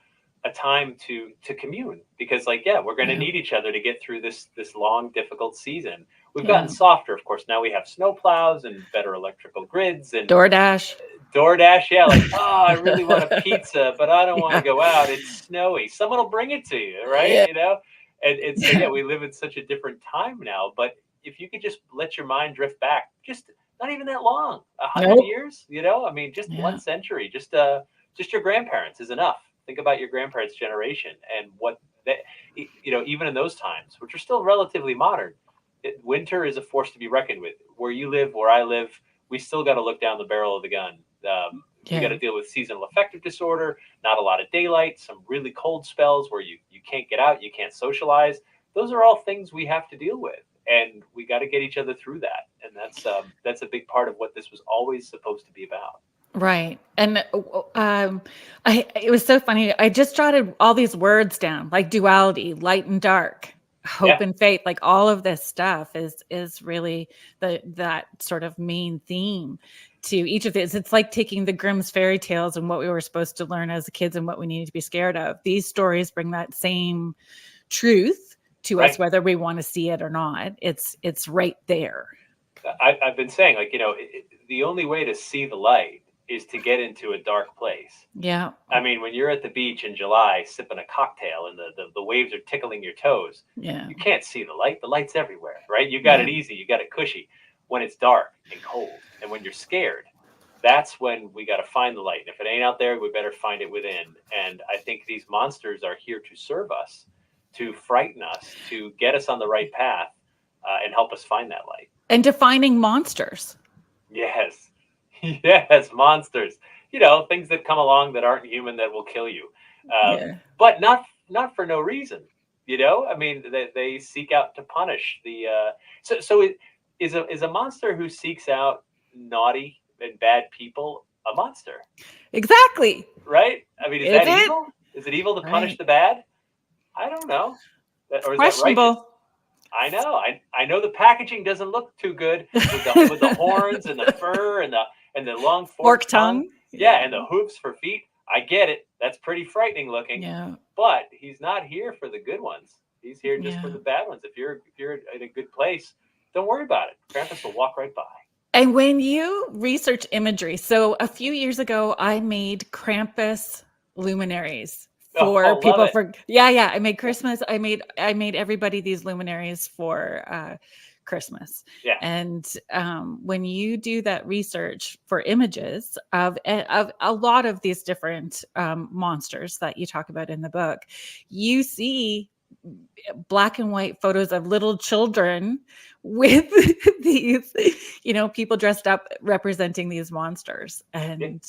a time to commune, because we're going to need each other to get through this long, difficult season. We've gotten softer, of course. Now we have snow plows and better electrical grids and DoorDash. I really want a pizza, but I don't want to go out. It's snowy. Someone will bring it to you, right? And it's we live in such a different time now. But if you could just let your mind drift back, just not even that long, 100 Nope. years, I mean, just Yeah. 1 century, just your grandparents is enough. Think about your grandparents' generation and what they, even in those times, which are still relatively modern, winter is a force to be reckoned with. Where you live, where I live, we still got to look down the barrel of the gun. We got to deal with seasonal affective disorder, not a lot of daylight, some really cold spells where you can't get out, you can't socialize. Those are all things we have to deal with, and we got to get each other through that. And that's a big part of what this was always supposed to be about. Right. And it was so funny. I just jotted all these words down, like duality, light and dark, hope and faith, like all of this stuff is really that sort of main theme to each of these. It's like taking the Grimm's fairy tales and what we were supposed to learn as kids and what we needed to be scared of. These stories bring that same truth to us, whether we want to see it or not. It's right there. I've been saying, like, the only way to see the light is to get into a dark place. Yeah. I mean, when you're at the beach in July sipping a cocktail and the waves are tickling your toes, you can't see the light. The light's everywhere, right? You got it easy. You got it cushy. When it's dark and cold and when you're scared, that's when we got to find the light. And if it ain't out there, we better find it within. And I think these monsters are here to serve us, to frighten us, to get us on the right path, and help us find that light. And defining monsters. Yes. Yes, monsters. Things that come along that aren't human that will kill you. But not for no reason. I mean, they seek out to punish the. So it is a monster who seeks out naughty and bad people a monster. Exactly. Right? I mean, is that evil? Is it evil to punish the bad? I don't know. Or is that righteous? I know. I know the packaging doesn't look too good with the horns and the fur and the long forked tongue. Yeah, and the hooves for feet. I get it. That's pretty frightening looking. Yeah. But he's not here for the good ones. He's here just for the bad ones. If you're in a good place, don't worry about it. Krampus will walk right by. And when you research imagery, so a few years ago, I made Krampus luminaries for people. I made Christmas. I made everybody these luminaries for Christmas. Yeah. And when you do that research for images of a lot of these different monsters that you talk about in the book, you see black and white photos of little children with these, people dressed up representing these monsters. And,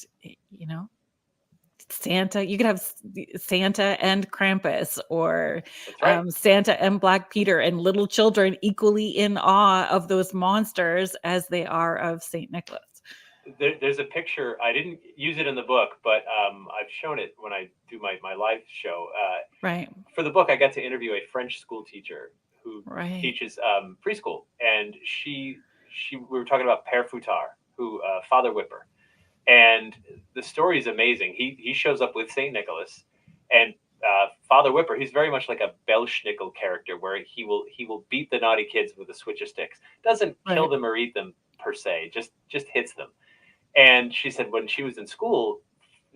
Santa, you could have Santa and Krampus, or Santa and Black Peter, and little children equally in awe of those monsters as they are of St. Nicholas. There's a picture. I didn't use it in the book, but I've shown it when I do my live show. For the book, I got to interview a French school teacher who teaches preschool, and we were talking about Père Fouettard, who Father Whipper. And the story is amazing. He shows up with St. Nicholas, and Father Whipper, he's very much like a Belsnickel character, where he will beat the naughty kids with a switch of sticks. Doesn't kill them or eat them per se, just hits them. And she said when she was in school,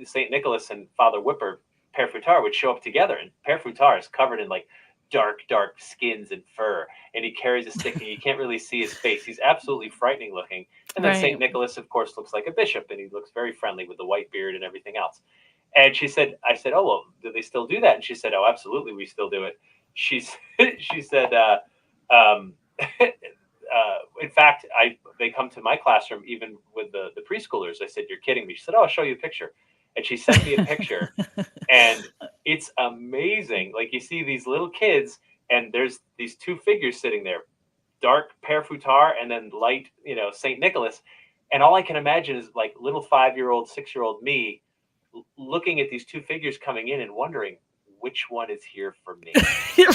St. Nicholas and Father Whipper, Père Fouettard, would show up together, and Père Fouettard is covered in like dark skins and fur, and he carries a stick and you can't really see his face. He's absolutely frightening looking. And then St. Nicholas, of course, looks like a bishop, and he looks very friendly with the white beard and everything else. And I said, oh, well, do they still do that? And she said, oh, absolutely, we still do it. She said, in fact, they come to my classroom even with the preschoolers. I said, you're kidding me. She said, oh, I'll show you a picture. And she sent me a picture, and it's amazing. Like, you see these little kids, and there's these two figures sitting there, dark Père Fouettard and then light, St. Nicholas. And all I can imagine is like little 5-year-old, 6-year-old me looking at these two figures coming in and wondering which one is here for me.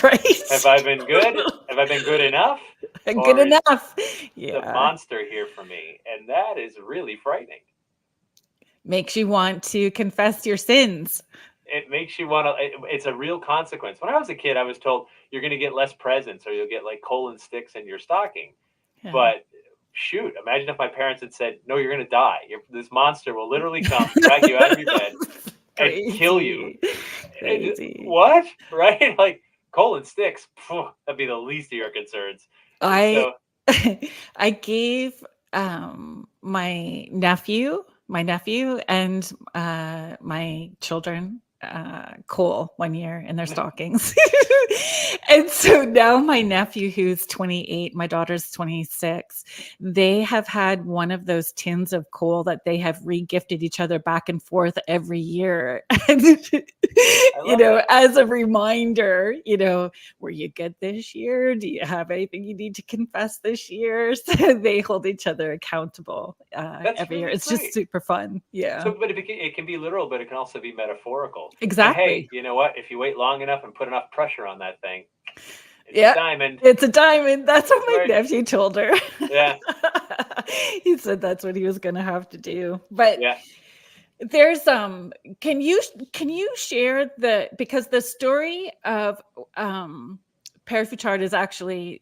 Right. Have I been good? Have I been good enough? Good enough. Yeah. The monster here for me. And that is really frightening. Makes you want to confess your sins. It makes you want to, it's a real consequence. When I was a kid, I was told you're going to get less presents, or you'll get like coal and sticks in your stocking. Yeah. But shoot, imagine if my parents had said, no, you're going to die. This monster will literally come, drag you out of your bed and kill you. Crazy. What? Right? Like coal and sticks, that'd be the least of your concerns. I gave my nephew and my children coal one year in their stockings. And so now my nephew, who's 28, my daughter's 26, they have had one of those tins of coal that they have re-gifted each other back and forth every year. And, as a reminder, were you good this year? Do you have anything you need to confess this year? So they hold each other accountable every year. It's just super fun. Yeah. So, but it can be literal, but it can also be metaphorical. Exactly. And hey, you know what? If you wait long enough and put enough pressure on that thing, it's a diamond. It's a diamond. That's what my nephew told her. Yeah. He said that's what he was going to have to do. But yeah. There's can you share because the story of Père Fouettard is actually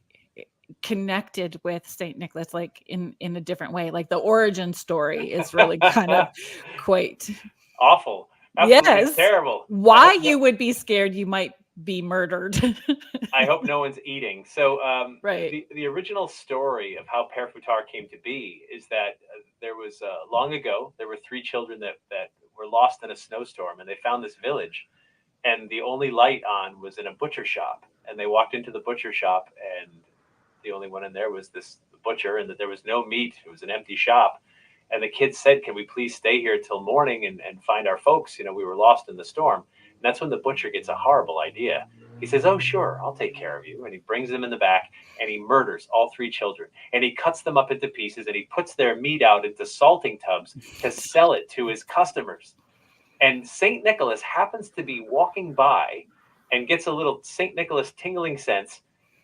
connected with Saint Nicholas, like in a different way. Like the origin story is really kind of quite awful. Absolutely terrible. Why you would be scared you might be murdered. I hope no one's eating. So right. The original story of how Père Fouettard came to be is that there was long ago, there were 3 children that were lost in a snowstorm, and they found this village, and the only light on was in a butcher shop. And they walked into the butcher shop, and the only one in there was this butcher, and that there was no meat. It was an empty shop. And the kids said, can we please stay here till morning and find our folks? We were lost in the storm. And that's when the butcher gets a horrible idea. He says, oh, sure, I'll take care of you. And he brings them in the back, and he murders all 3 children. And he cuts them up into pieces, and he puts their meat out into salting tubs to sell it to his customers. And St. Nicholas happens to be walking by and gets a little St. Nicholas tingling sense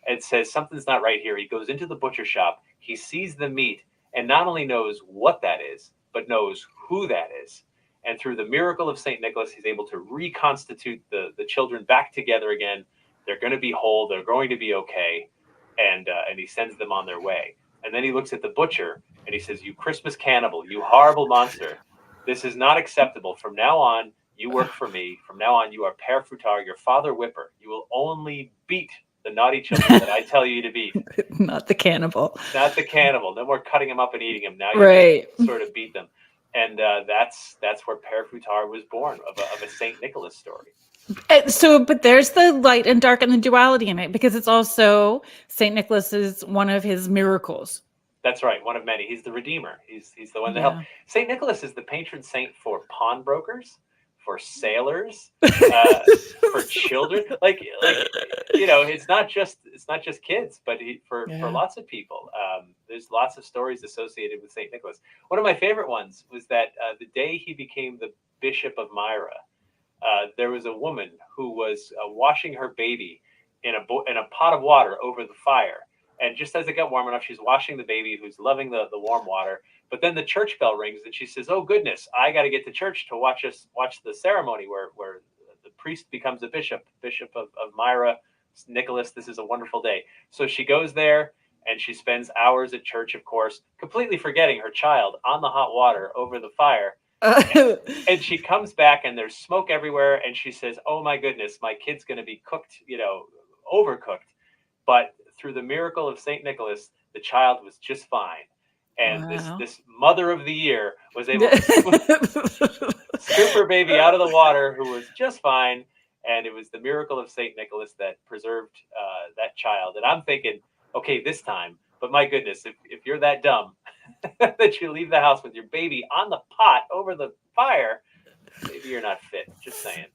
and says, something's not right here. He goes into the butcher shop. He sees the meat and not only knows what that is, but knows who that is. And through the miracle of St. Nicholas, he's able to reconstitute the children back together again. They're going to be whole. They're going to be okay. And he sends them on their way. And then he looks at the butcher and he says, you Christmas cannibal, you horrible monster. This is not acceptable. From now on, you work for me. From now on, you are Père Fouettard, your father whipper. You will only beat the naughty children that I tell you to beat. Not the cannibal. Not the cannibal. No more cutting them up and eating them. Now you sort of beat them. And that's where Père Fouettard was born, of a St. Nicholas story. But there's the light and dark and the duality in it, because it's also St. Nicholas is one of his miracles. That's right, one of many. He's the redeemer. He's the one that helped. St. Nicholas is the patron saint for pawnbrokers, for sailors, for children. Like it's not just kids, but for lots of people. There's lots of stories associated with St. Nicholas. One of my favorite ones was that the day he became the Bishop of Myra, there was a woman who was washing her baby in a pot of water over the fire. And just as it got warm enough, she's washing the baby, who's loving the warm water. But then the church bell rings, and she says, "Oh goodness, I got to get to church to watch the ceremony where the priest becomes a bishop of Myra, Nicholas. This is a wonderful day." So she goes there, and she spends hours at church, of course, completely forgetting her child on the hot water over the fire. And she comes back, and there's smoke everywhere, and she says, "Oh my goodness, my kid's going to be cooked, overcooked." But through the miracle of St. Nicholas, the child was just fine. And this mother of the year was able to scoop her baby out of the water, who was just fine. And it was the miracle of St. Nicholas that preserved that child. And I'm thinking, okay, this time, but my goodness, if you're that dumb that you leave the house with your baby on the pot over the fire, maybe you're not fit. Just saying.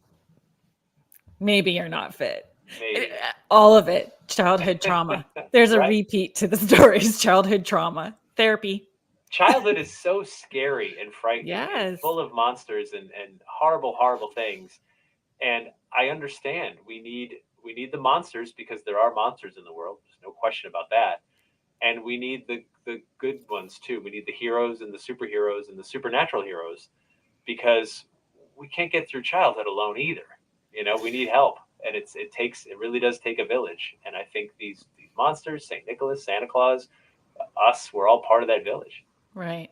Maybe you're not fit. Maybe. All of it, childhood trauma. There's a repeat to the stories, childhood trauma. Therapy. Childhood is so scary and frightening, and full of monsters and horrible, horrible things. And I understand we need the monsters, because there are monsters in the world. There's no question about that. And we need the good ones too. We need the heroes and the superheroes and the supernatural heroes, because we can't get through childhood alone either. We need help. And it really does take a village. And I think these monsters, St. Nicholas, Santa Claus, we're all part of that village. Right.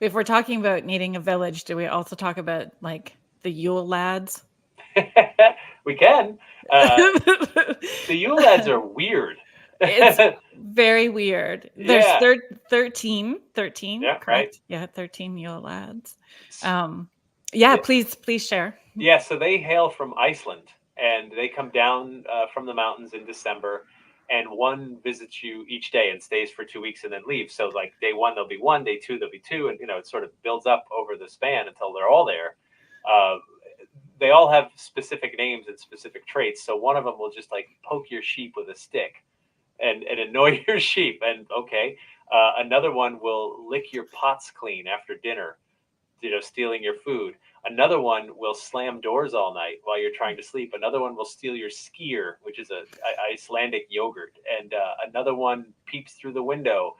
If we're talking about needing a village, do we also talk about like the Yule lads? We can. The Yule lads are weird. Very weird. There's Yeah. 13, Yeah. Right. correct? Yeah, 13 Yule lads. Yeah, please share. Yeah, so they hail from Iceland, and they come down from the mountains in December, and one visits you each day and stays for 2 weeks and then leaves. So like day one there'll be one, day two there'll be two, and it sort of builds up over the span until they're all there. Uh, they all have specific names and specific traits. So one of them will just like poke your sheep with a stick and annoy your sheep. And okay, another one will lick your pots clean after dinner, stealing your food. Another one will slam doors all night while you're trying to sleep. Another one will steal your skyr, which is a Icelandic yogurt. And another one peeps through the window.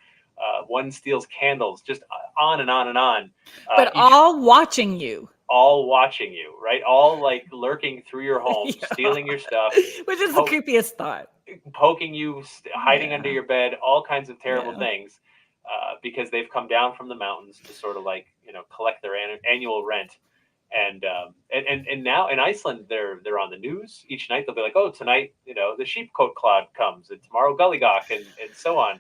One steals candles, just on and on and on. But all watching you. All watching you, right? All like lurking through your home, Yeah. stealing your stuff. Which is the creepiest thought. Poking you, hiding under your bed, all kinds of terrible things. Because they've come down from the mountains to sort of like collect their annual rent, and now in Iceland they're on the news each night. They'll be like, oh, tonight the sheepcoat cloud comes, and tomorrow gullygawk, and so on.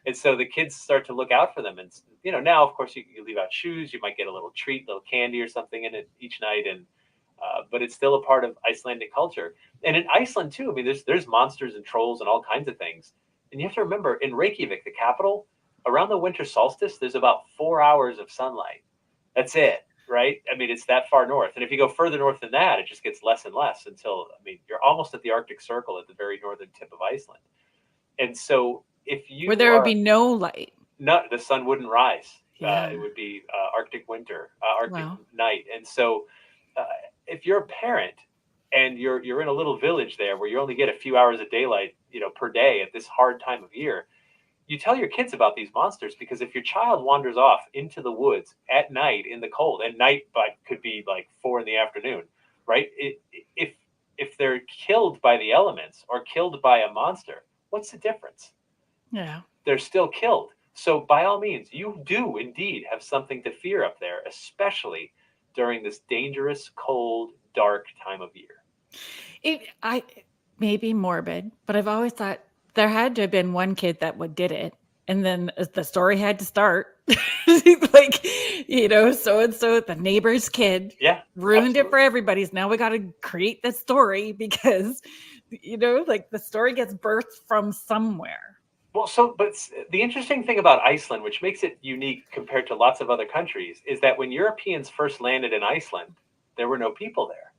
And so the kids start to look out for them, and now of course you leave out shoes, you might get a little treat, little candy or something in it each night, and but it's still a part of Icelandic culture. And in Iceland too, I mean, there's monsters and trolls and all kinds of things. And you have to remember, in Reykjavik, the capital, around the winter solstice, there's about 4 hours of sunlight. That's it, right? I mean, it's that far north. And if you go further north than that, it just gets less and less until, I mean, you're almost at the Arctic Circle at the very northern tip of Iceland. And so if you where there would be no light. No, the sun wouldn't rise. It would be Arctic winter, Arctic night. And so if you're a parent and you're in a little village there where you only get a few hours of daylight, per day at this hard time of year, you tell your kids about these monsters, because if your child wanders off into the woods at night in the cold, and night could be like 4 p.m, right? If they're killed by the elements or killed by a monster, what's the difference? Yeah. They're still killed. So by all means, you do indeed have something to fear up there, especially during this dangerous, cold, dark time of year. I may be morbid, but I've always thought there had to have been one kid that did it, and then the story had to start. Like, so-and-so, the neighbor's kid, ruined it for everybody. So now we got to create this story because, like the story gets birthed from somewhere. Well, but the interesting thing about Iceland, which makes it unique compared to lots of other countries, is that when Europeans first landed in Iceland, there were no people there,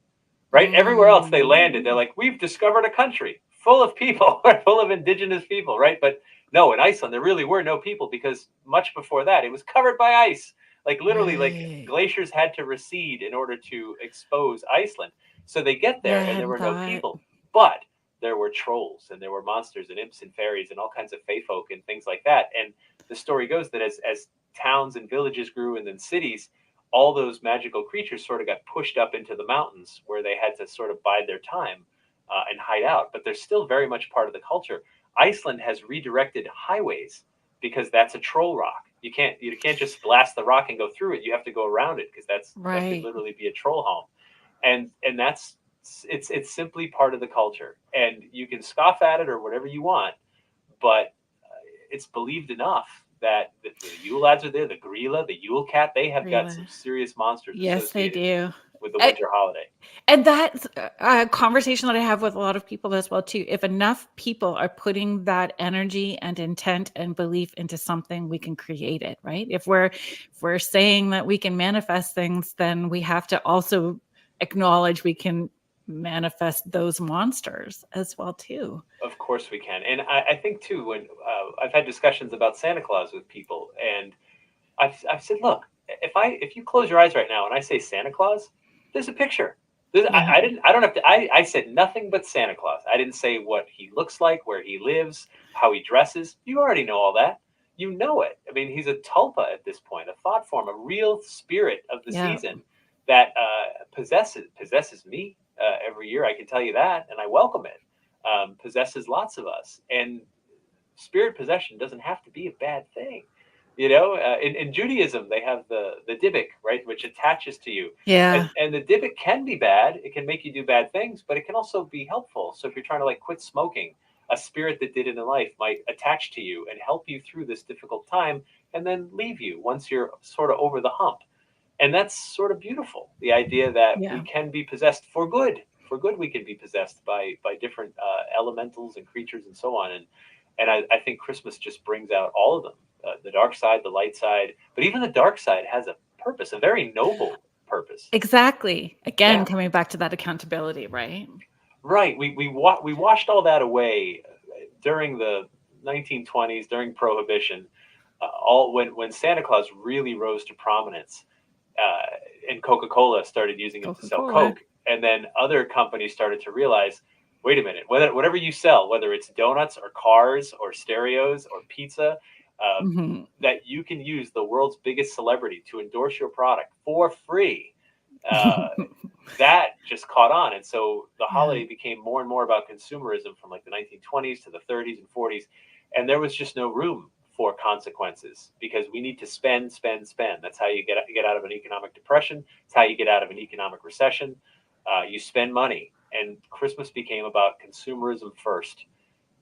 right? Everywhere else they landed, they're like, we've discovered a country full of people, full of indigenous people, right? But no, in Iceland, there really were no people, because much before that, it was covered by ice. Like literally, like glaciers had to recede in order to expose Iceland. So they get there and there were no people. But there were trolls and there were monsters and imps and fairies and all kinds of fae folk and things like that. And the story goes that as towns and villages grew and then cities, all those magical creatures sort of got pushed up into the mountains where they had to sort of bide their time and hide out. But they're still very much part of the culture. Iceland has redirected highways because that's a troll rock. You can't just blast the rock and go through it. You have to go around it, because that could literally be a troll home. And that's it's simply part of the culture, and you can scoff at it or whatever you want, but it's believed enough that the Yule lads are there, the Gryla, the Yule cat. They have got some serious monsters. Yes, they do. With the winter holiday. And that's a conversation that I have with a lot of people as well too. If enough people are putting that energy and intent and belief into something, we can create it, right? If we're saying that we can manifest things, then we have to also acknowledge we can manifest those monsters as well too. Of course we can. And I think too, when I've had discussions about Santa Claus with people, and I've said, look, if you close your eyes right now and I say Santa Claus, there's a picture. I said nothing but Santa Claus. I didn't say what he looks like, where he lives, how he dresses. You already know all that. You know it. I mean, he's a tulpa at this point, a thought form, a real spirit of the season that possesses me every year. I can tell you that, and I welcome it. Possesses lots of us, and spirit possession doesn't have to be a bad thing. In Judaism, they have the Dybbuk, right, which attaches to you. Yeah. And the Dybbuk can be bad. It can make you do bad things, but it can also be helpful. So if you're trying to like quit smoking, a spirit that did it in life might attach to you and help you through this difficult time and then leave you once you're sort of over the hump. And that's sort of beautiful. The idea that we Yeah. can be possessed for good. For good, we can be possessed by different elementals and creatures and so on. And I think Christmas just brings out all of them, the dark side, the light side. But even the dark side has a purpose, a very noble purpose. Exactly. Again, Yeah. coming back to that accountability, right? Right. We washed all that away during the 1920s, during Prohibition, all when Santa Claus really rose to prominence, and Coca-Cola started using him to sell Coca-Cola. Coke, and then other companies started to realize, wait a minute, whatever you sell, whether it's donuts or cars or stereos or pizza, Mhm. that you can use the world's biggest celebrity to endorse your product for free. Uh, that just caught on. And so the Yeah. holiday became more and more about consumerism from like the 1920s to the 30s and 40s. And there was just no room for consequences because we need to spend, spend, spend. That's how you get out of an economic depression. It's how you get out of an economic recession. You spend money. And Christmas became about consumerism first.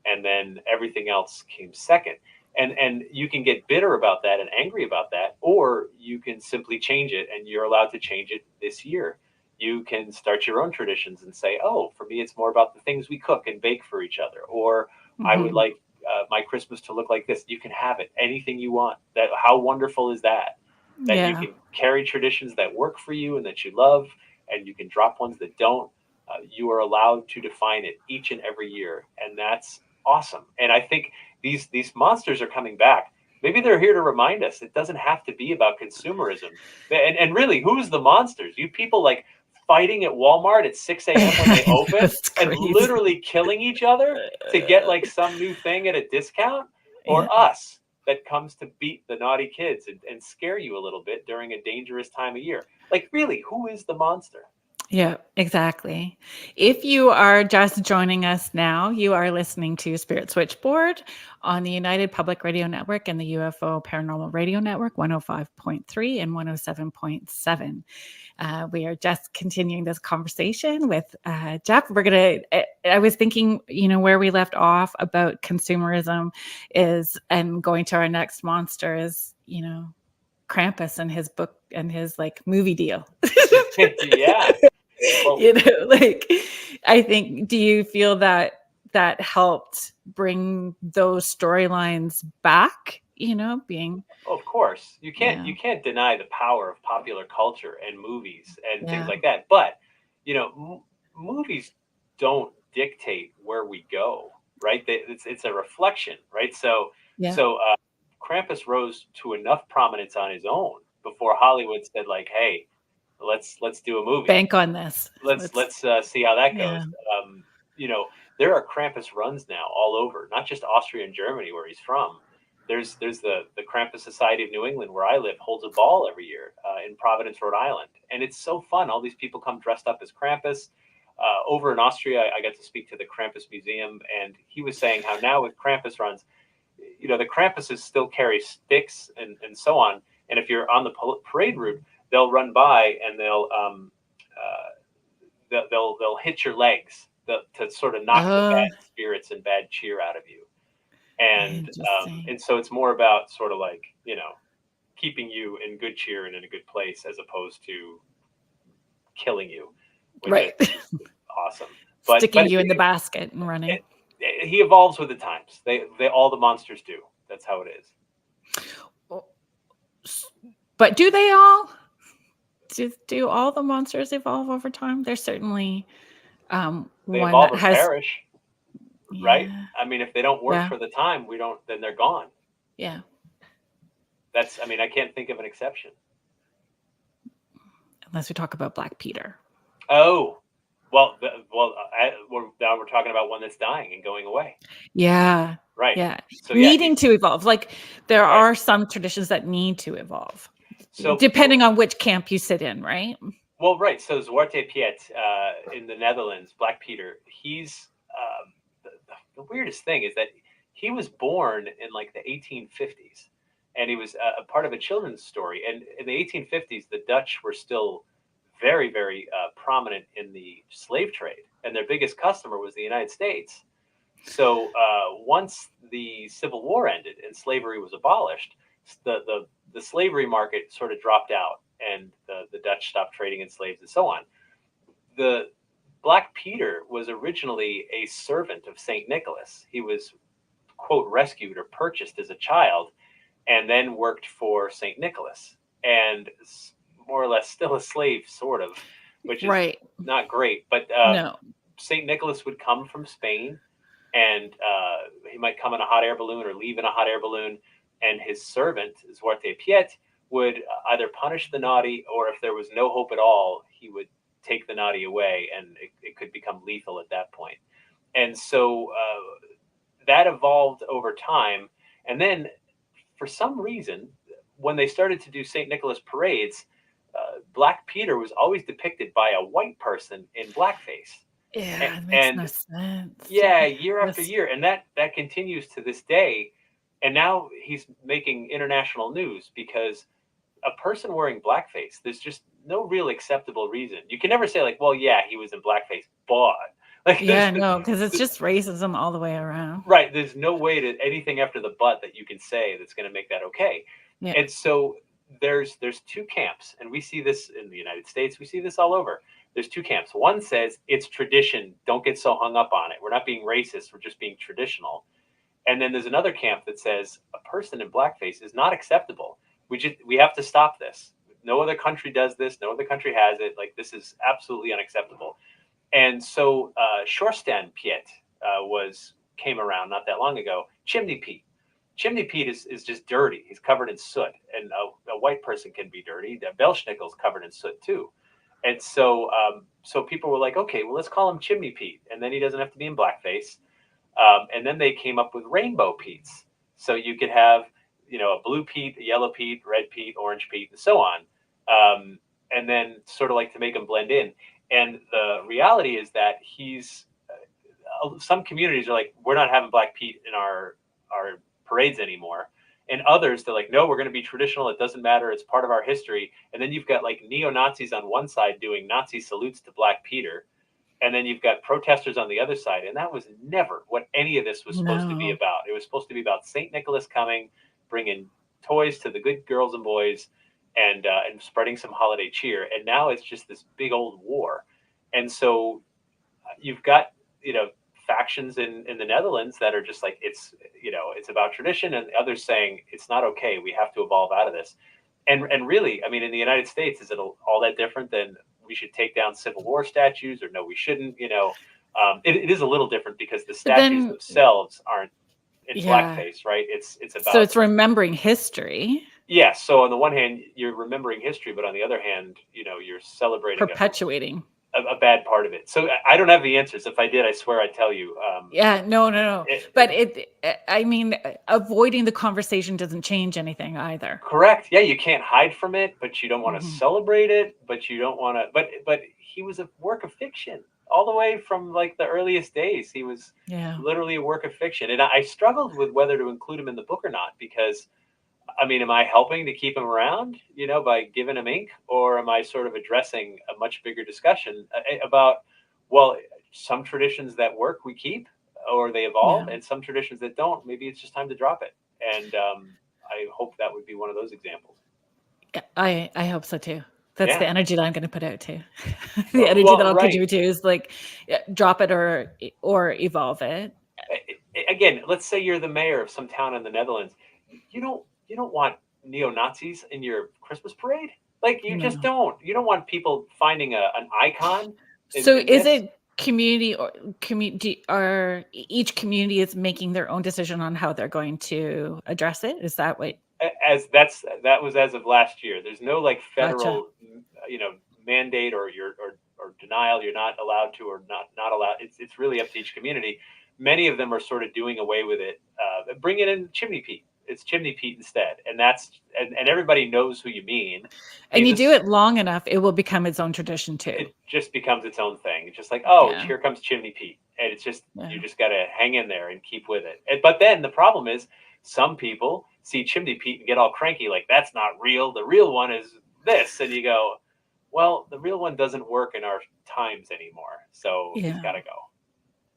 And then everything else came second. And you can get bitter about that and angry about that, or you can simply change it, and you're allowed to change it this year. You can start your own traditions and say, oh, for me, it's more about the things we cook and bake for each other, or I would Mhm. like my Christmas to look like this. You can have it, anything you want. That how wonderful is that? That you Yeah. can carry traditions that work for you and that you love, and you can drop ones that don't. You are allowed to define it each and every year, and that's awesome. And I think these monsters are coming back. Maybe they're here to remind us it doesn't have to be about consumerism. And really, who's the monsters? You people like fighting at Walmart at 6 a.m. when they open That's and crazy. literally killing each other to get like some new thing at a discount, or Yeah. us that comes to beat the naughty kids and scare you a little bit during a dangerous time of year. Like, really, who is the monster? Yeah, exactly. If you are just joining us now, you are listening to Spirit Switchboard on the United Public Radio Network and the UFO Paranormal Radio Network, 105.3 and 107.7. We are just continuing this conversation with Jeff. We're going to, I was thinking, where we left off about consumerism and going to our next monster is, Krampus and his book and his like movie deal. Yeah. Well, Like I think, do you feel that that helped bring those storylines back, being, of course, you can't yeah, you can't deny the power of popular culture and movies and things yeah, like that. But movies don't dictate where we go, right? It's a reflection, right? So yeah, so Krampus rose to enough prominence on his own before Hollywood said like, hey, let's do a movie. bank on this. Let's see how that Yeah. goes. Um, you know, there are Krampus runs now all over, not just Austria and Germany where he's from. There's the Krampus Society of New England where I live holds a ball every year in Providence, Rhode Island, and it's so fun. All these people come dressed up as Krampus. Over in Austria, I got to speak to the Krampus Museum, and he was saying how now with Krampus runs, the Krampuses still carry sticks and so on. And if you're on the parade route, they'll run by and they'll hit your legs to sort of knock the Oh, bad spirits and bad cheer out of you. And interesting. so it's more about sort of like keeping you in good cheer and in a good place as opposed to killing you, which I Right. think is awesome. But Sticking you in the basket and running. he evolves with the times. They all the monsters do. That's how it is. But do they all? Do all the monsters evolve over time? There's certainly They one evolve that or has, perish, right? yeah, I mean, if they don't work yeah, for the time, we don't. Then they're gone. yeah. That's. I mean, I can't think of an exception. Unless we talk about Black Peter. Oh, now we're talking about one that's dying and going away, Yeah, right? yeah. So yeah, Needing to evolve. Like there right. are some traditions that need to evolve, So depending on which camp you sit in, right? well, right. So Zwarte Piet in the Netherlands, Black Peter. He's the weirdest thing is that he was born in like the 1850s, and he was a part of a children's story. And in the 1850s, the Dutch were still very, very prominent in the slave trade, and their biggest customer was the United States. So once the Civil War ended and slavery was abolished, the slavery market sort of dropped out, and the Dutch stopped trading in slaves and so on. The Black Peter was originally a servant of Saint Nicholas. He was, quote, rescued or purchased as a child, and then worked for Saint Nicholas, and more or less still a slave, sort of, which is not great. But No. Saint Nicholas would come from Spain, and he might come in a hot air balloon or leave in a hot air balloon, and his servant, Zwarte Piet, would either punish the naughty, or if there was no hope at all, he would take the naughty away, and it could become lethal at that point. And so that evolved over time. And then for some reason, when they started to do St. Nicholas parades, Black Peter was always depicted by a white person in blackface. Yeah, it makes no sense. Yeah, year after year. And that continues to this day. And now he's making international news because a person wearing blackface, there's just no real acceptable reason. You can never say, like, well, yeah, he was in blackface, but like, no, because it's just racism all the way around. Right. There's no way to anything after the but that you can say that's going to make that okay. Yeah. And so there's two camps, and we see this in the United States. We see this all over. There's two camps. One says it's tradition. Don't get so hung up on it. We're not being racist. We're just being traditional. And then there's another camp that says a person in blackface is not acceptable. We have to stop this. No other country does this. No other country has it. Like, this is absolutely unacceptable. And so Sjorsten Piet came around not that long ago. Chimney Pete. Chimney Pete is just dirty. He's covered in soot, and a white person can be dirty. Belsnickel's covered in soot too. And so people were like, okay, well, let's call him Chimney Pete, and then he doesn't have to be in blackface. And then they came up with rainbow Petes. So you could have, a blue Pete, a yellow Pete, red Pete, orange Pete, and so on. And then sort of like to make them blend in. And the reality is that some communities are like, we're not having Black Pete in our parades anymore. And others, they're like, no, we're going to be traditional. It doesn't matter. It's part of our history. And then you've got like neo-Nazis on one side doing Nazi salutes to Black Peter. And then you've got protesters on the other side. And that was never what any of this was supposed to be about. It was supposed to be about St. Nicholas coming, bringing toys to the good girls and boys, and spreading some holiday cheer. And now it's just this big old war. And so you've got, factions in the Netherlands that are just like, it's about tradition, and others saying it's not okay. We have to evolve out of this. And really, I mean, in the United States, is it all that different than we should take down Civil War statues, or no, we shouldn't? It is a little different because the statues themselves aren't in blackface, right? It's about, so it's remembering history. Yeah. So on the one hand, you're remembering history, but on the other hand, you're celebrating, perpetuating a bad part of it. So I don't have the answers. If I did, I swear I'd tell you. No. But I mean, avoiding the conversation doesn't change anything either. Correct. Yeah, you can't hide from it, but you don't want to celebrate it, but you don't want to. But he was a work of fiction all the way from like the earliest days. He was literally a work of fiction, and I struggled with whether to include him in the book or not, because I mean, am I helping to keep him around, by giving him ink, or am I sort of addressing a much bigger discussion about, well, some traditions that work we keep, or they evolve, and some traditions that don't, maybe it's just time to drop it. And I hope that would be one of those examples. I hope so too. That's the energy that I'm going to put out too. The energy that I'll contribute to is like, drop it or evolve it. Again, let's say you're the mayor of some town in the Netherlands. You don't want neo-Nazis in your Christmas parade. Like, you just don't. You don't want people finding an icon. So is it community or community, or each community is making their own decision on how they're going to address it? Is that what? That was as of last year. There's no like federal, mandate or denial. You're not allowed to, or not allowed. It's really up to each community. Many of them are sort of doing away with it. Bring it in Chimney Pete. It's Chimney Pete instead, and everybody knows who you mean. And you do it long enough, it will become its own tradition too. It just becomes its own thing. It's just like, here comes Chimney Pete, and it's just you just got to hang in there and keep with it. But then the problem is, some people see Chimney Pete and get all cranky, like, that's not real. The real one is this, and you go, well, the real one doesn't work in our times anymore, so it's got to go.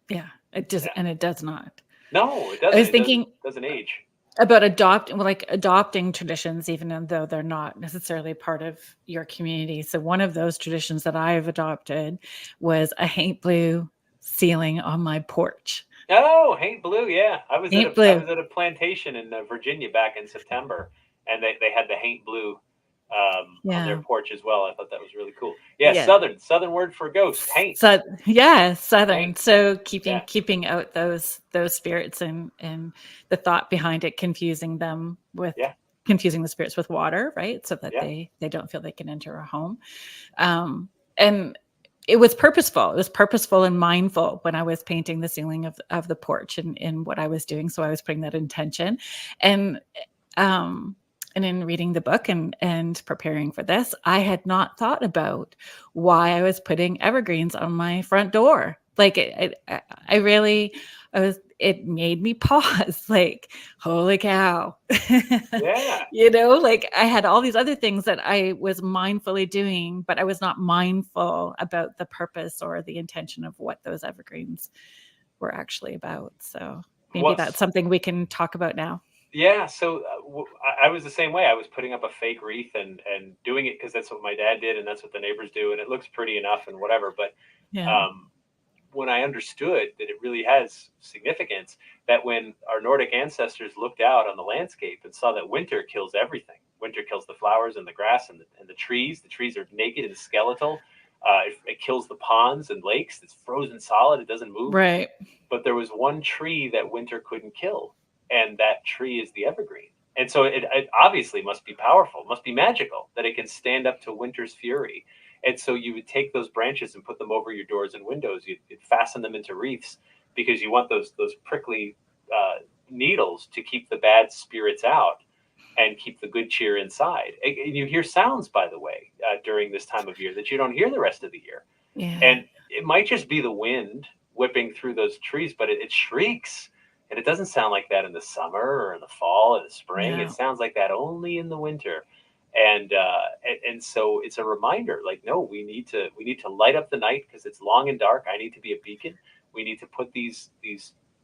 Yeah, it just Yeah. and it does not. No, it I doesn't. was It thinking doesn't age. about adopting traditions, even though they're not necessarily part of your community. So one of those traditions that I've adopted was a paint blue ceiling on my porch. Oh, Haint Blue, yeah. Paint I blue. was at a plantation in Virginia back in September, and they had the Haint Blue on their Yeah. porch as well. I thought that was really cool. Yeah, Yeah. Southern word for ghost, Haint. So yeah, southern. Haint. So Yeah, keeping out those spirits and the thought behind it, yeah, confusing the spirits with water, right? So that yeah, they don't feel they can enter a home. And it was purposeful. It was purposeful and mindful when I was painting the ceiling of the porch and in what I was doing. So I was putting that intention. And um and in reading the book and preparing for this, I had not thought about why I was putting evergreens on my front door. Like I really, I was. It made me pause. Like, holy cow! yeah. Like I had all these other things that I was mindfully doing, but I was not mindful about the purpose or the intention of what those evergreens were actually about. So maybe that's What's something we can talk about now. Yeah, so I was the same way. I was putting up a fake wreath and doing it because that's what my dad did and that's what the neighbors do, and it looks pretty enough and whatever. But Yeah. um, when I understood that it really has significance, that when our Nordic ancestors looked out on the landscape and saw that winter kills everything, winter kills the flowers and the grass and the trees. The trees are naked and skeletal. It kills the ponds and lakes. It's frozen solid. It doesn't move. Right. But there was one tree that winter couldn't kill, and that tree is the evergreen. And so it obviously must be powerful, must be magical that it can stand up to winter's fury. And so you would take those branches and put them over your doors and windows. You'd fasten them into wreaths because you want those prickly needles to keep the bad spirits out and keep the good cheer inside. And you hear sounds, by the way, during this time of year that you don't hear the rest of the year. Yeah. And it might just be the wind whipping through those trees, but it shrieks. And it doesn't sound like that in the summer or in the fall or the spring. It No. sounds like that only in the winter. And so it's a reminder, like, no, we need to light up the night because it's long and dark. I need to be a beacon. We need to put these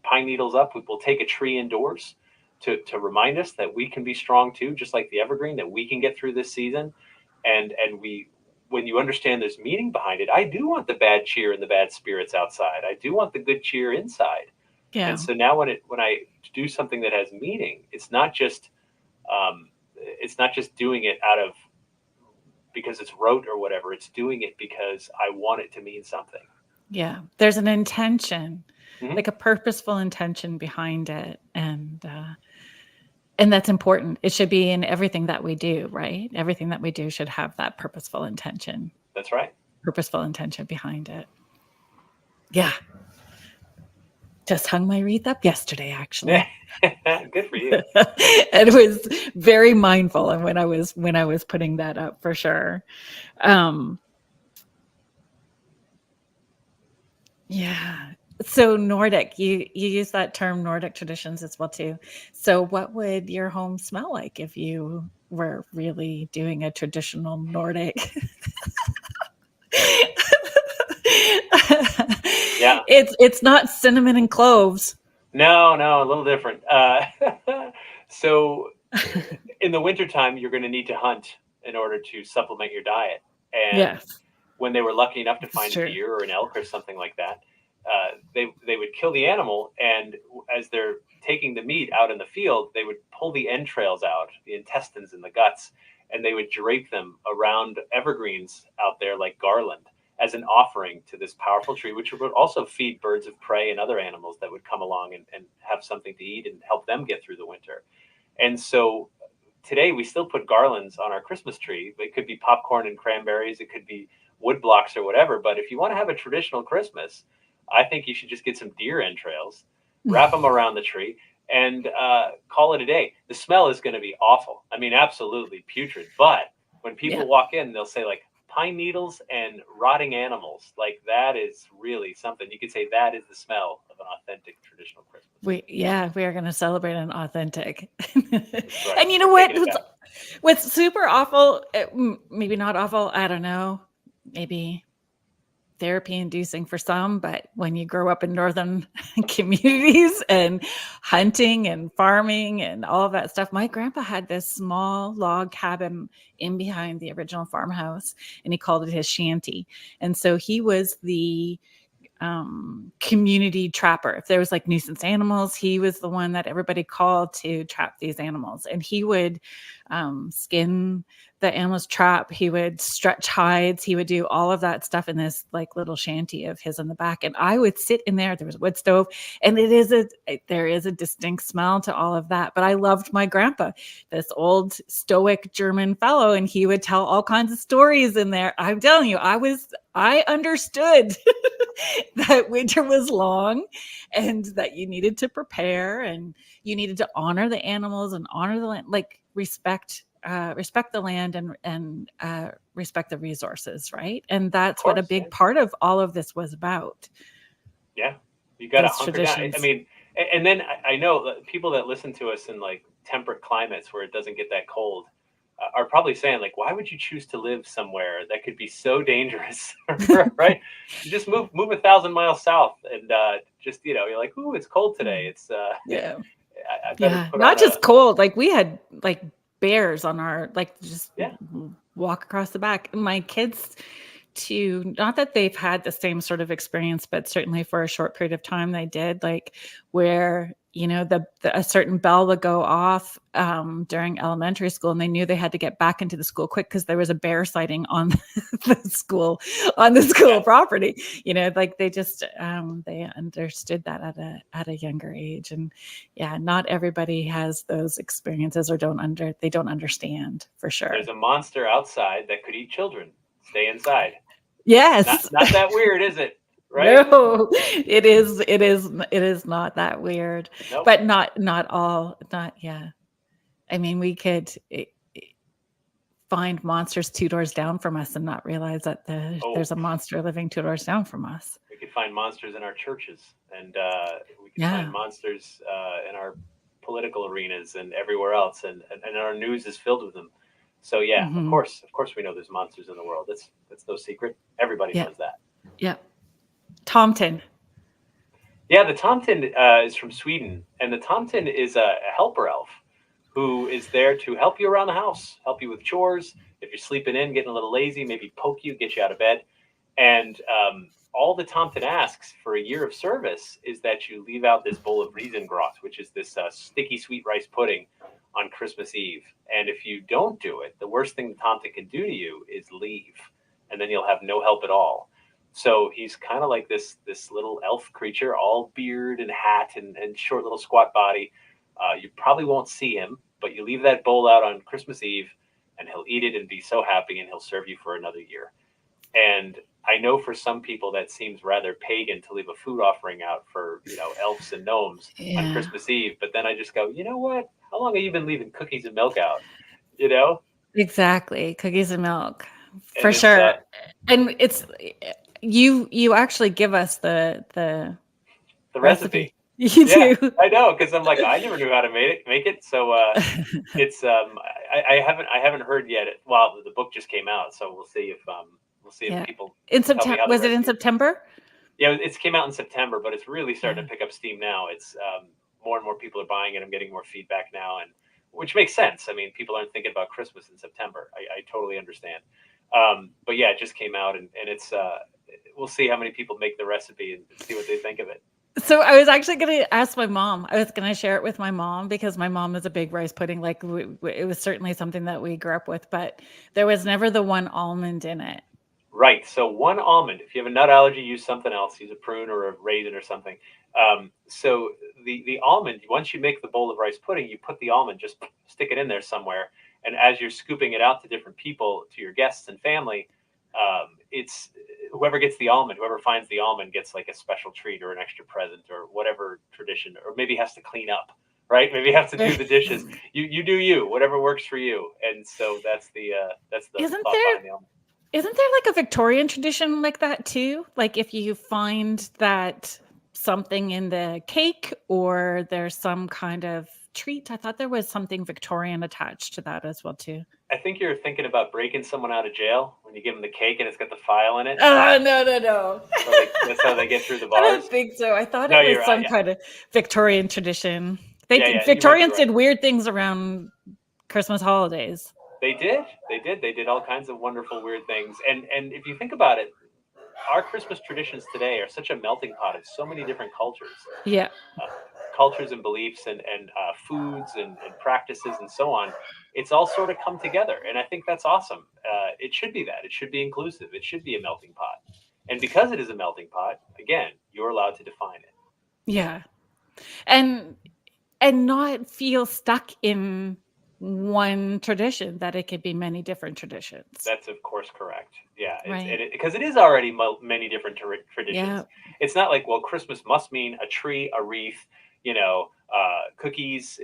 pine needles up. We'll take a tree indoors to remind us that we can be strong too, just like the evergreen, that we can get through this season. And we when you understand there's meaning behind it, I do want the bad cheer and the bad spirits outside. I do want the good cheer inside. And Yeah. so now when I do something that has meaning, it's not just doing it out of because it's rote or whatever. It's doing it because I want it to mean something. Yeah. There's an intention, Mm-hmm. like a purposeful intention behind it. And that's important. It should be in everything that we do, right? Everything that we do should have that purposeful intention behind it. Yeah. Just hung my wreath up yesterday, actually. Good for you. And was very mindful and when I was putting that up for sure. Yeah. So Nordic, you use that term Nordic traditions as well too. So what would your home smell like if you were really doing a traditional Nordic? Yeah. It's not cinnamon and cloves. No, a little different. So in the wintertime, you're going to need to hunt in order to supplement your diet. And Yes, when they were lucky enough to it's find a true. deer or an elk or something like that, they would kill the animal, and as they're taking the meat out in the field, they would pull the entrails out, the intestines and the guts, and they would drape them around evergreens out there like garland as an offering to this powerful tree, which would also feed birds of prey and other animals that would come along and have something to eat and help them get through the winter. And so today we still put garlands on our Christmas tree. It could be popcorn and cranberries, it could be wood blocks or whatever. But if you want to have a traditional Christmas, I think you should just get some deer entrails, wrap them around the tree, and call it a day. The smell is going to be awful. I mean, absolutely putrid. But when people Yeah. walk in, they'll say like pine needles and rotting animals. Like that is really something. You could say that is the smell of an authentic traditional Christmas. We are going to celebrate an authentic. Right. And you know We're what? taking it back. What's super awful, maybe not awful, I don't know, maybe therapy inducing for some, but when you grow up in northern communities and hunting and farming and all of that stuff, my grandpa had this small log cabin in behind the original farmhouse, and he called it his shanty. And so he was the community trapper. If there was like nuisance animals, he was the one that everybody called to trap these animals. And he would skin the animal's trap. He would stretch hides. He would do all of that stuff in this like little shanty of his in the back. And I would sit in there. There was a wood stove, and there is a distinct smell to all of that. But I loved my grandpa, this old stoic German fellow, and he would tell all kinds of stories in there. I'm telling you, I understood that winter was long and that you needed to prepare and you needed to honor the animals and honor the land, like respect the land and respect the resources, right? And that's what a big part of all of this was about. Yeah, you got to hunker down. I mean, and then I know that people that listen to us in like temperate climates where it doesn't get that cold are probably saying like, why would you choose to live somewhere that could be so dangerous, right? You just move 1,000 miles south and just, you're like, ooh, it's cold today. It's not just cold. Like we had like bears on our, like just walk across the back. And my kids too, not that they've had the same sort of experience, but certainly for a short period of time they did, like where a certain bell would go off during elementary school, and they knew they had to get back into the school quick because there was a bear sighting on the school property. Like they just they understood that at a younger age. And not everybody has those experiences or they don't understand for sure. There's a monster outside that could eat children. Stay inside. Yes. Not that weird, is it? Right? No, it is not that weird. Nope. But not I mean, we could find monsters 2 doors down from us and not realize that there's a monster living 2 doors down from us. We could find monsters in our churches, and we could find monsters in our political arenas and everywhere else, and our news is filled with them. So of course we know there's monsters in the world. That's no secret. Everybody knows that. Yeah. Tomten. Yeah, the Tomten is from Sweden, and the Tomten is a helper elf who is there to help you around the house, help you with chores. If you're sleeping in, getting a little lazy, maybe poke you, get you out of bed. And all the Tomten asks for a year of service is that you leave out this bowl of riesengroth, which is this sticky sweet rice pudding, on Christmas Eve. And if you don't do it, the worst thing the Tomten can do to you is leave, and then you'll have no help at all. So he's kind of like this little elf creature, all beard and hat and short little squat body. You probably won't see him, but you leave that bowl out on Christmas Eve and he'll eat it and be so happy, and he'll serve you for another year. And I know for some people that seems rather pagan to leave a food offering out for, elves and gnomes on Christmas Eve. But then I just go, you know what? How long have you been leaving cookies and milk out? Exactly. Cookies and milk. For sure. And it's you actually give us the recipe. You do. I know, because I'm like, I never knew how to make it. So it's I haven't heard yet. Well, the book just came out, so we'll see if people in September. Was it in September? Yeah, it came out in September, but it's really starting to pick up steam now. It's more and more people are buying it. I'm getting more feedback now, and which makes sense. I mean, people aren't thinking about Christmas in September. I totally understand. But yeah, it just came out, and it's we'll see how many people make the recipe and see what they think of it. So I was actually going to ask my mom. I was going to share it with my mom because my mom is a big rice pudding. Like it was certainly something that we grew up with, but there was never the one almond in it. Right. So one almond. If you have a nut allergy, use something else. Use a prune or a raisin or something. So the almond, once you make the bowl of rice pudding, you put the almond, just stick it in there somewhere. And as you're scooping it out to different people, to your guests and family, it's whoever gets the almond, whoever finds the almond gets like a special treat or an extra present or whatever tradition, or maybe has to clean up, right? Maybe have to do the dishes. You do you, whatever works for you. And so that's the Isn't thought behind the almond. Isn't there like a Victorian tradition like that too? Like if you find that something in the cake or there's some kind of treat? I thought there was something Victorian attached to that as well too. I think you're thinking about breaking someone out of jail when you give them the cake and it's got the file in it. No. That's how they get through the I bars. don't think so. I thought No, it was you're some yeah, kind of Victorian tradition. yeah. You might be Victorians right. did weird things around Christmas holidays. They did. They did all kinds of wonderful, weird things. And if you think about it, our Christmas traditions today are such a melting pot of so many different cultures. Yeah. Cultures and beliefs and foods and practices and so on. It's all sort of come together, and I think that's awesome. It should be that. It should be inclusive. It should be a melting pot, and because it is a melting pot, again, you're allowed to define it. Yeah. And not feel stuck in one tradition, that it could be many different traditions. That's of course correct. Yeah, Right. because it is already many different traditions. Yeah. It's not like, well, Christmas must mean a tree, a wreath, cookies,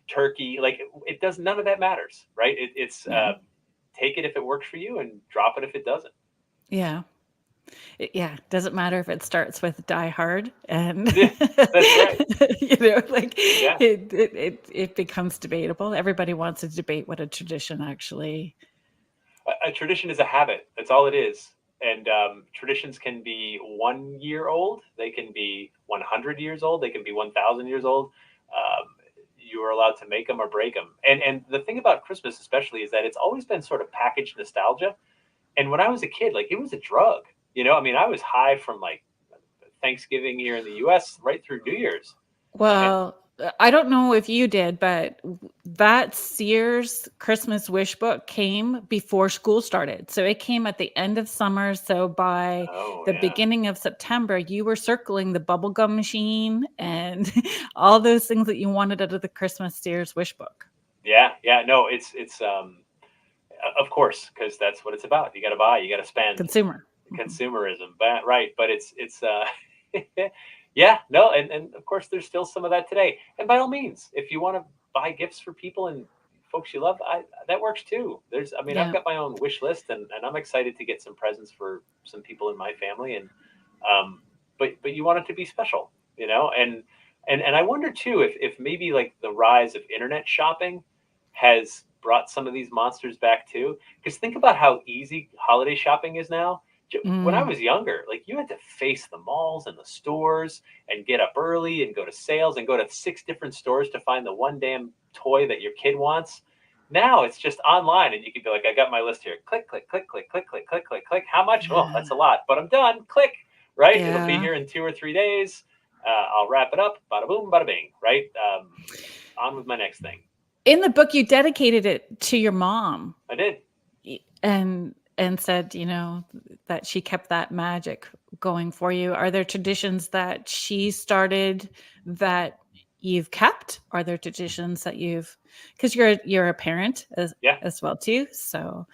turkey. Like it does. None of that matters, right? It's Yeah. take it if it works for you, and drop it if it doesn't. Yeah. Yeah. Doesn't matter if it starts with Die Hard and Yeah, that's right. like Yeah. it becomes debatable. Everybody wants to debate what a tradition actually. A tradition is a habit. That's all it is. And traditions can be 1 year old. They can be 100 years old. They can be 1,000 years old. You are allowed to make them or break them. And the thing about Christmas, especially, is that it's always been sort of packaged nostalgia. And when I was a kid, like it was a drug. I mean, I was high from like Thanksgiving here in the U.S. right through New Year's. Well, I don't know if you did, but that Sears Christmas wish book came before school started. So it came at the end of summer. So by the Yeah. beginning of September, you were circling the bubblegum machine and all those things that you wanted out of the Christmas Sears wish book. Yeah. No, it's of course, because that's what it's about. You got to buy, you got to spend. Consumer. Consumerism, right? But it's yeah, no, and of course there's still some of that today. And by all means, if you want to buy gifts for people and folks you love, that works too. I've got my own wish list, and I'm excited to get some presents for some people in my family, and but you want it to be special, and I wonder too if maybe like the rise of internet shopping has brought some of these monsters back too. Because think about how easy holiday shopping is now. When I was younger, like you had to face the malls and the stores and get up early and go to sales and go to 6 different stores to find the one damn toy that your kid wants. Now it's just online, and you can be like, I got my list here. Click, click, click, click, click, click, click, click, click. How much? Oh, that's a lot, but I'm done. Click, right? It'll be here in 2 or 3 days. I'll wrap it up. Bada boom, bada bing, right? On with my next thing. In the book, you dedicated it to your mom. I did. And said, that she kept that magic going for you. Are there traditions that she started that you've kept? Are there traditions that because you're a parent as well too. So,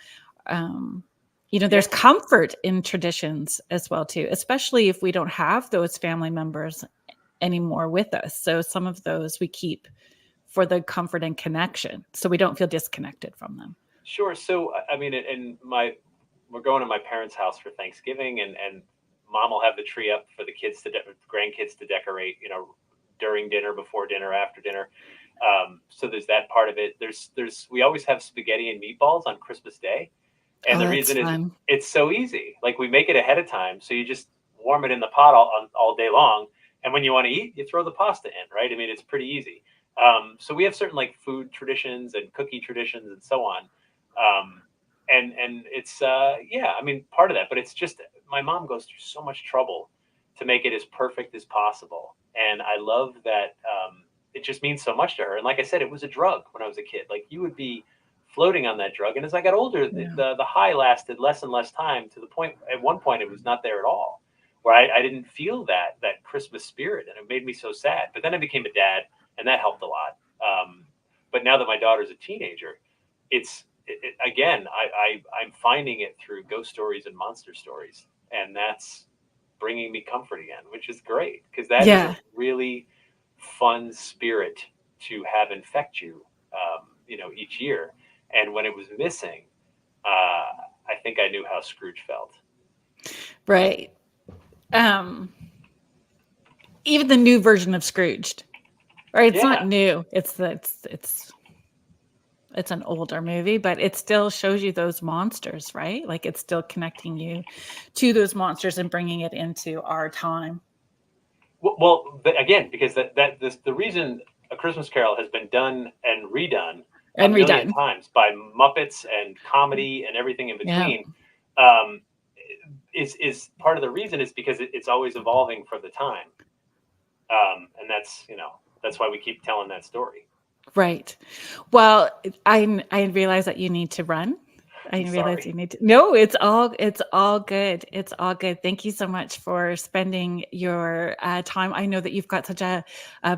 there's comfort in traditions as well too, especially if we don't have those family members anymore with us. So some of those we keep for the comfort and connection, so we don't feel disconnected from them. Sure. So, I mean, we're going to my parents' house for Thanksgiving, and mom will have the tree up for the grandkids to decorate, during dinner, before dinner, after dinner. So there's that part of it. We always have spaghetti and meatballs on Christmas Day. And the reason is it's so easy. Like we make it ahead of time. So you just warm it in the pot all day long. And when you want to eat, you throw the pasta in, right? I mean, it's pretty easy. So we have certain like food traditions and cookie traditions and so on. And it's, part of that, but it's just, my mom goes through so much trouble to make it as perfect as possible. And I love that, it just means so much to her. And like I said, it was a drug when I was a kid. Like you would be floating on that drug. And as I got older, the high lasted less and less time, to the point, at one point it was not there at all, where I didn't feel that Christmas spirit. And it made me so sad. But then I became a dad, and that helped a lot. But now that my daughter's a teenager, again, I'm finding it through ghost stories and monster stories, and that's bringing me comfort again, which is great, because that is a really fun spirit to have infect you, each year. And when it was missing, I think I knew how Scrooge felt. Right. Even the new version of Scrooged. Or it's Yeah. not new. It's an older movie, but it still shows you those monsters, right? Like it's still connecting you to those monsters and bringing it into our time. Well, again, because the reason A Christmas Carol has been done and redone a And million redone. times by Muppets and comedy and everything in Yeah. between, um, is part of the reason is because it's always evolving for the time, and that's why we keep telling that story. Right. Well, I realize that you need to run. I I'm realize you sorry. need to. No, it's all good. It's all good. Thank you so much for spending your time. I know that you've got such a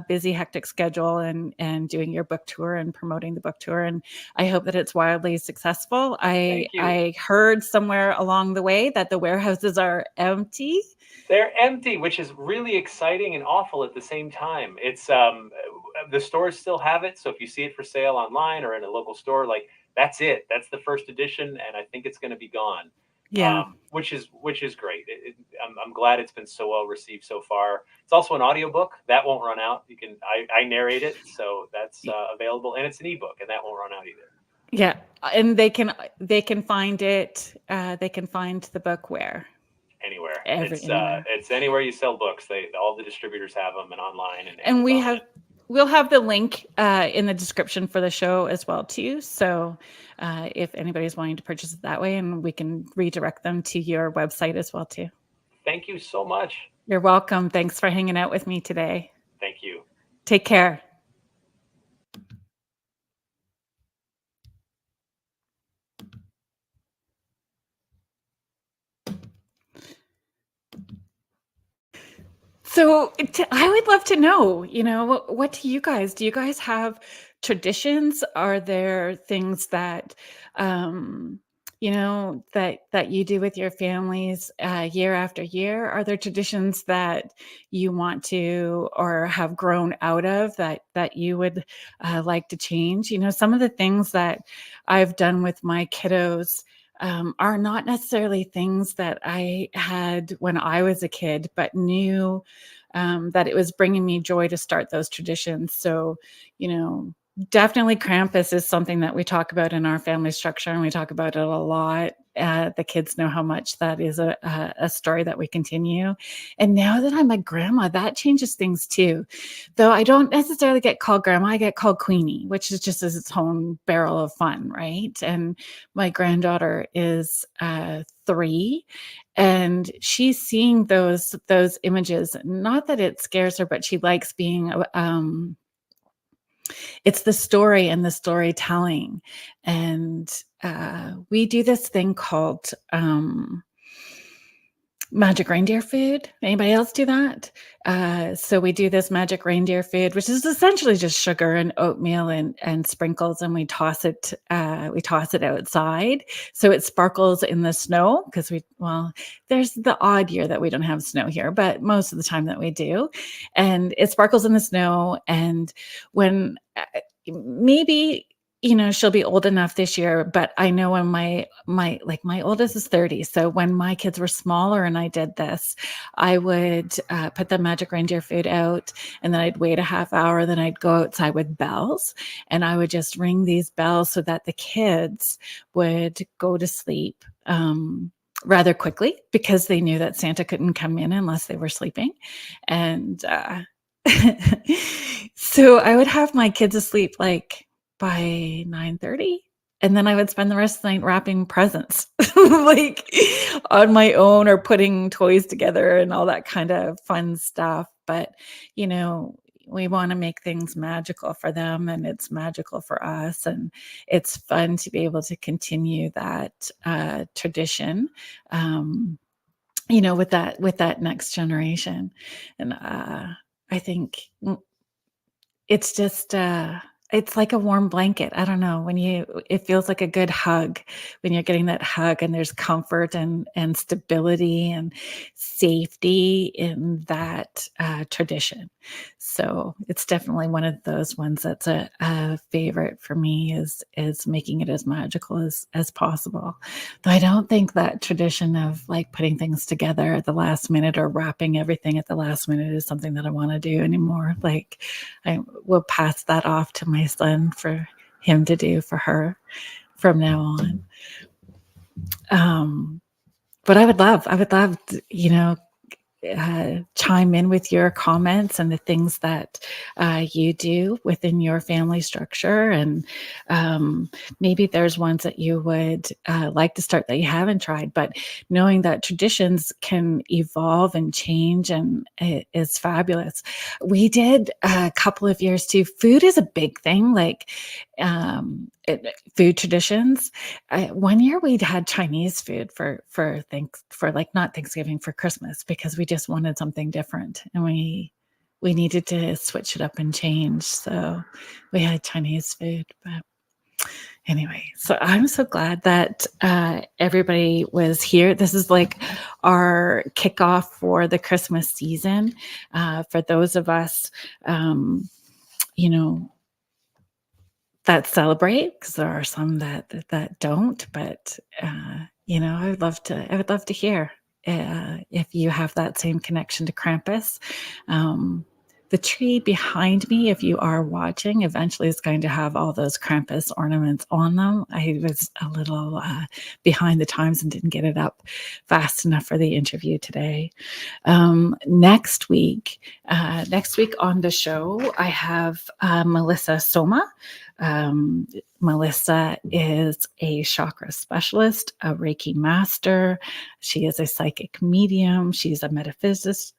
busy, hectic schedule and doing your book tour and promoting the book tour, and I hope that it's wildly successful. Thank you. I heard somewhere along the way that the warehouses are empty. They're empty, which is really exciting and awful at the same time. It's the stores still have it, so if you see it for sale online or in a local store, like that's it. That's the first edition, and I think it's going to be gone. Yeah. Which is great. I'm glad it's been so well received so far. It's also an audiobook that won't run out. You can I narrate it, so that's available, and it's an ebook, and that won't run out either. Yeah, and they can find it. They can find the book where Anywhere. anywhere. It's anywhere you sell books. All the distributors have them, and online and And Amazon. we'll have the link in the description for the show as well too. So if anybody's wanting to purchase it that way, and we can redirect them to your website as well too. Thank you so much. You're welcome. Thanks for hanging out with me today. Thank you. Take care. So I would love to know, what do you guys have traditions? Are there things that, that you do with your families year after year? Are there traditions that you want to or have grown out of that you would like to change? Some of the things that I've done with my kiddos are not necessarily things that I had when I was a kid, but knew that it was bringing me joy to start those traditions. So, definitely Krampus is something that we talk about in our family structure, and we talk about it a lot. The kids know how much that is a story that we continue. And now that I'm a grandma, that changes things too. Though I don't necessarily get called grandma, I get called Queenie, which is just as its own barrel of fun, right? And my granddaughter is 3, and she's seeing those images. Not that it scares her, but she likes being it's the story and the storytelling. And we do this thing called magic reindeer food. Anybody else do that? So we do this magic reindeer food, which is essentially just sugar and oatmeal and sprinkles, and we toss it outside so it sparkles in the snow. Because there's the odd year that we don't have snow here, but most of the time that we do, and it sparkles in the snow. And when maybe she'll be old enough this year, but I know when my oldest is 30. So when my kids were smaller and I did this, I would put the magic reindeer food out, and then I'd wait a half hour. Then I'd go outside with bells, and I would just ring these bells so that the kids would go to sleep rather quickly, because they knew that Santa couldn't come in unless they were sleeping. And so I would have my kids asleep like by 9:30, and then I would spend the rest of the night wrapping presents like on my own, or putting toys together and all that kind of fun stuff. But we want to make things magical for them, and it's magical for us, and it's fun to be able to continue that tradition with that next generation. And I think it's just it's like a warm blanket. I don't know, it feels like a good hug when you're getting that hug and there's comfort and stability and safety in that tradition. So it's definitely one of those ones that's a favorite for me, is making it as magical as possible. Though I don't think that tradition of like putting things together at the last minute or wrapping everything at the last minute is something that I want to do anymore. Like, I will pass that off to my son for him to do for her from now on. But I would love, chime in with your comments and the things that you do within your family structure. And maybe there's ones that you would like to start that you haven't tried, but knowing that traditions can evolve and change, and it is fabulous. We did a couple of years too. Food is a big thing, like food traditions. One year we'd had Chinese food for like not Thanksgiving, for Christmas, because we just wanted something different, and we needed to switch it up and change. So we had Chinese food. But anyway, so I'm so glad that everybody was here. This is like our kickoff for the Christmas season. For those of us, you know, that celebrate, because there are some that don't. But I would love to hear if you have that same connection to Krampus. The tree behind me, if you are watching, eventually is going to have all those Krampus ornaments on them. I was a little behind the times and didn't get it up fast enough for the interview today. Next week on the show, I have Melissa Soma. Melissa is a chakra specialist, a Reiki master. She is a psychic medium. She's a metaphysicist.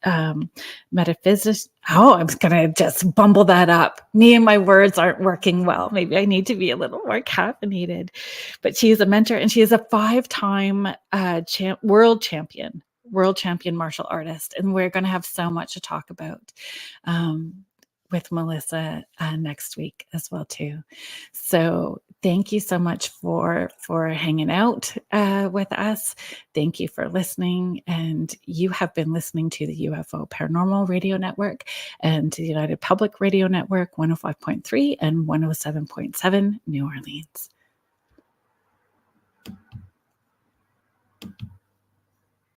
Oh, I'm going to just bumble that up. Me and my words aren't working well. Maybe I need to be a little more caffeinated. But she is a mentor, and she is a 5-time world champion martial artist. And we're going to have so much to talk about with Melissa next week as well too. So thank you so much for hanging out with us. Thank you for listening. And you have been listening to the UFO Paranormal Radio Network and the United Public Radio Network, 105.3 and 107.7 New Orleans.